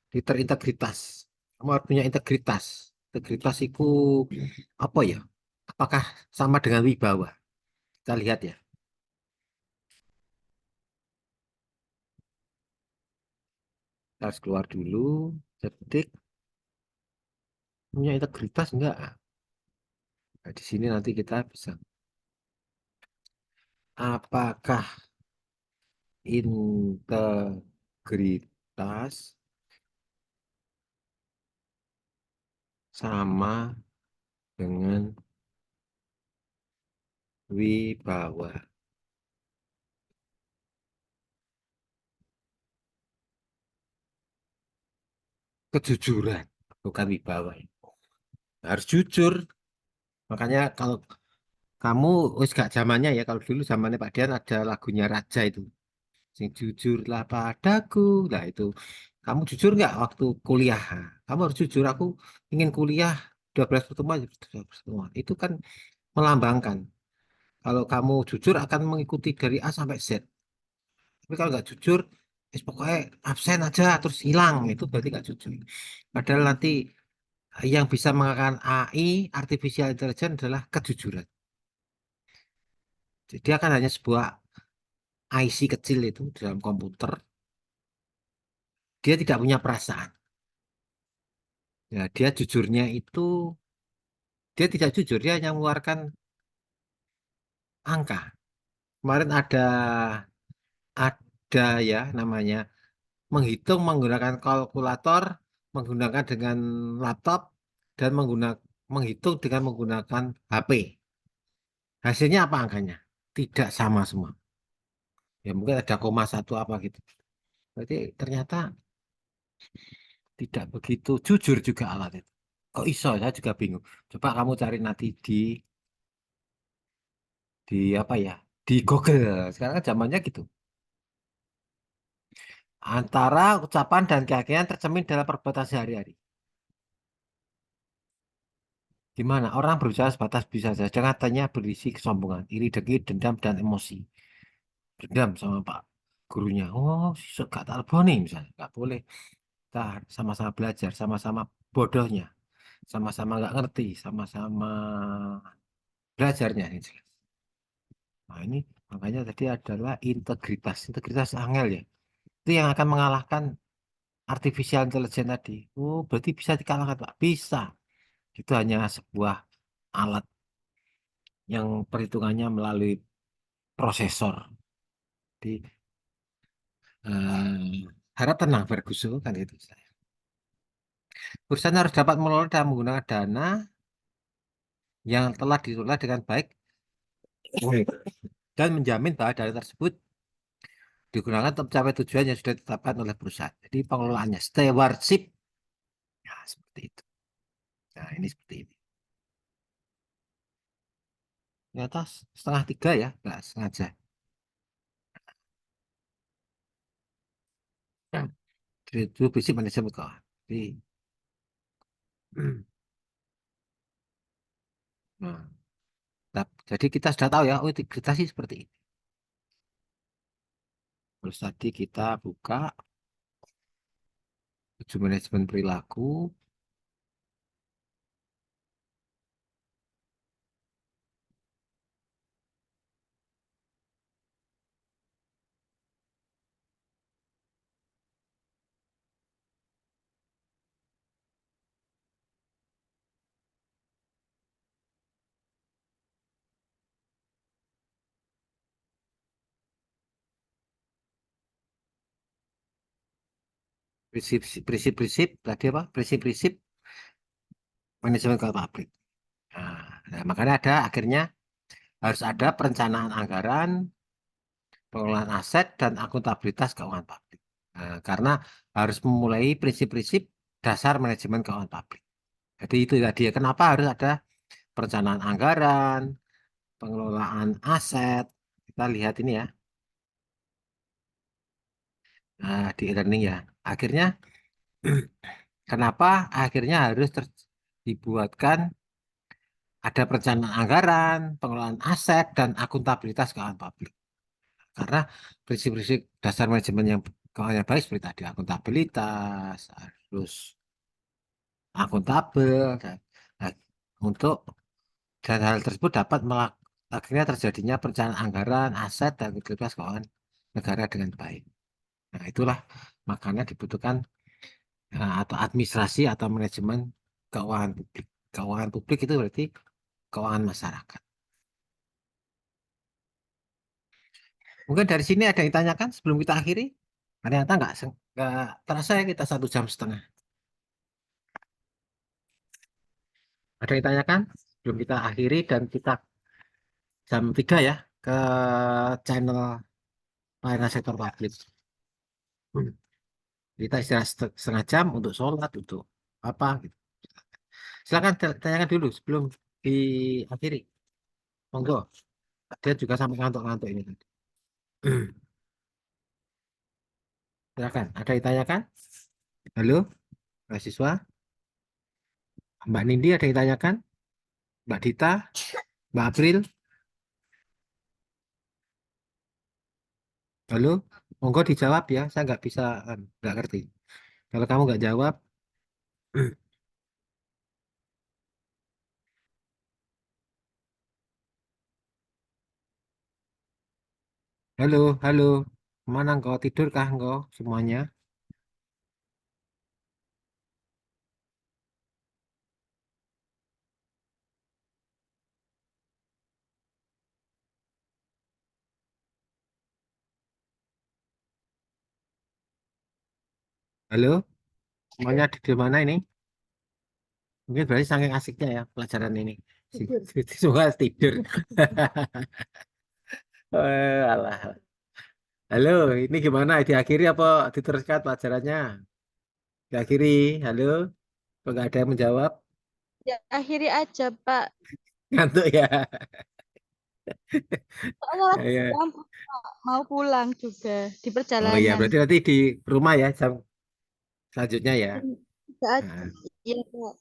Terintegritas. Kamu harus punya integritas. Integritas itu apa ya? Apakah sama dengan wibawa? Kita lihat ya. Kita harus keluar dulu. Ketik. Punya integritas enggak? Nah, di sini nanti kita bisa. Apakah integritas sama dengan wibawa? Kejujuran, bukan wibawa. Harus jujur. Makanya kalau kamu, wis gak zamannya ya, kalau dulu zamannya Pak Dian ada lagunya Raja itu. Sing jujurlah padaku. Nah itu, kamu jujur nggak waktu kuliah? Nah, kamu harus jujur, aku ingin kuliah 12 pertemuan, 12 pertemuan. Itu kan melambangkan. Kalau kamu jujur akan mengikuti dari A sampai Z. Tapi kalau nggak jujur, pokoknya absen aja terus hilang. Itu berarti nggak jujur. Padahal nanti yang bisa menggunakan AI, artificial intelligence adalah kejujuran. Jadi dia kan hanya sebuah IC kecil itu di dalam komputer. Dia tidak punya perasaan. Ya, dia jujurnya itu, dia tidak jujur, dia hanya mengeluarkan angka. Kemarin ada ya namanya menghitung menggunakan kalkulator, menggunakan dengan laptop, dan menghitung dengan menggunakan HP. Hasilnya apa angkanya? Tidak sama semua. Ya mungkin ada koma satu apa gitu. Berarti ternyata tidak begitu jujur juga alat itu. Kok iso? Saya juga bingung. Coba kamu cari nanti di apa ya? Di Google. Sekarang kan zamannya gitu. Antara ucapan dan keyakinan tercermin dalam perbuatan sehari-hari. Di mana orang berusaha sebatas bisa saja, katanya berisi kesombongan, iri dengki, dendam, dan emosi. Dendam sama Pak gurunya. Oh, gak tak boleh misalnya. Gak boleh. Kita sama-sama belajar, sama-sama bodohnya. Sama-sama nggak ngerti, sama-sama belajarnya. Ini jelas. Nah ini makanya tadi adalah integritas. Integritas angel ya. Itu yang akan mengalahkan artificial intelligence tadi. Oh, berarti bisa dikalahkan, Pak. Bisa. Itu hanya sebuah alat yang perhitungannya melalui prosesor. Di harap tenang, Ferguson kan itu. Perusahaan harus dapat mengelola dan menggunakan dana yang telah dikelola dengan baik dan menjamin bahwa dana tersebut digunakan untuk mencapai tujuan yang sudah ditetapkan oleh perusahaan. Jadi pengelolaannya stewardship, ya seperti itu. Nah ini seperti ini. ternyata 2:30 ya, nggak sengaja. Ya. Itu prinsip manajemen keuangan. Nah, jadi kita sudah tahu ya, oh integritas sih seperti ini. Terus tadi kita buka tujuh manajemen perilaku, prinsip-prinsip tadi apa? Prinsip-prinsip manajemen keuangan publik. Nah, makanya akhirnya harus ada perencanaan anggaran, pengelolaan aset, dan akuntabilitas keuangan publik. Nah, karena harus memulai prinsip-prinsip dasar manajemen keuangan publik. Jadi itu tadi ya, kenapa harus ada perencanaan anggaran, pengelolaan aset. Kita lihat ini ya, nah, di e-learning ya. Akhirnya, kenapa akhirnya harus dibuatkan ada perencanaan anggaran, pengelolaan aset, dan akuntabilitas keuangan publik. Karena prinsip-prinsip dasar manajemen yang keuangan yang baik seperti tadi, akuntabilitas, harus akuntabel, nah, untuk dan hal tersebut dapat akhirnya terjadinya perencanaan anggaran, aset, dan likuiditas keuangan negara dengan baik. Nah, itulah makanya dibutuhkan atau administrasi atau manajemen keuangan publik. Keuangan publik itu berarti keuangan masyarakat. Mungkin dari sini ada yang ditanyakan sebelum kita akhiri? Ternyata nggak terasa ya kita 1,5 jam. Ada yang ditanyakan sebelum kita akhiri dan kita jam 3 ya ke channel pelayanan sektor publik. Kita istirahat 1/2 jam untuk sholat, untuk apa gitu. Silakan tanyakan dulu sebelum diakhiri. Monggo. Dia juga sampai ngantuk-ngantuk ini tadi. Silakan. Ada yang ditanyakan? Halo, mahasiswa. Mbak Nindi ada yang ditanyakan? Mbak Dita? Mbak April? Halo, monggo dijawab ya. Saya nggak bisa, nggak ngerti. Kalau kamu nggak jawab, halo, halo. Mana engkau tidur kah engkau semuanya? Halo, semuanya di mana ini? Mungkin berarti saking asiknya ya pelajaran ini. Semua tidur. Alah. Halo, ini gimana? Diakhiri apa diteruskan pelajarannya? Diakhiri, halo? Kok nggak ada yang menjawab? Ya, akhiri aja, Pak. Ngantuk ya? Soalnya Ya, lagi di ya. kampus, Pak. Mau pulang juga di Oh iya, perjalanan. berarti nanti di rumah ya jam selanjutnya ya. Bisa aja. Nah, Iya, Pak.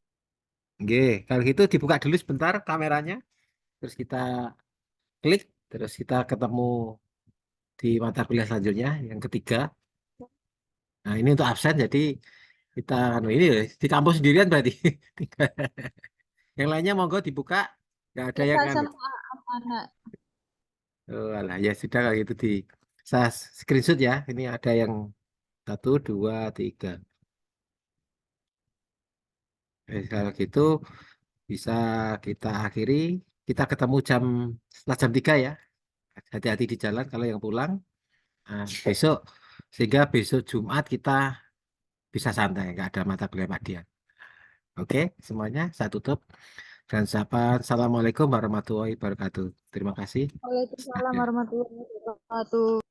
oke, kalau gitu dibuka dulu sebentar kameranya, terus kita klik, terus kita ketemu di mata kuliah selanjutnya, yang ketiga. Nah, ini untuk absen, jadi kita ini di kampus sendirian berarti. Yang lainnya monggo dibuka, nggak ada Ya, yang Pak, kan. sama anak. Oh, alah, ya sudah kalau gitu saya screenshot ya. Ini ada yang 1, 2, 3. Kalau gitu bisa kita akhiri. Kita ketemu setelah jam 3 ya. Hati-hati di jalan kalau yang pulang. Nah, besok sehingga besok Jumat kita bisa santai, nggak ada mata kuliah padian. Oke, semuanya saya tutup dan sapa Assalamualaikum warahmatullahi wabarakatuh. Terima kasih. Waalaikumsalam warahmatullahi wabarakatuh.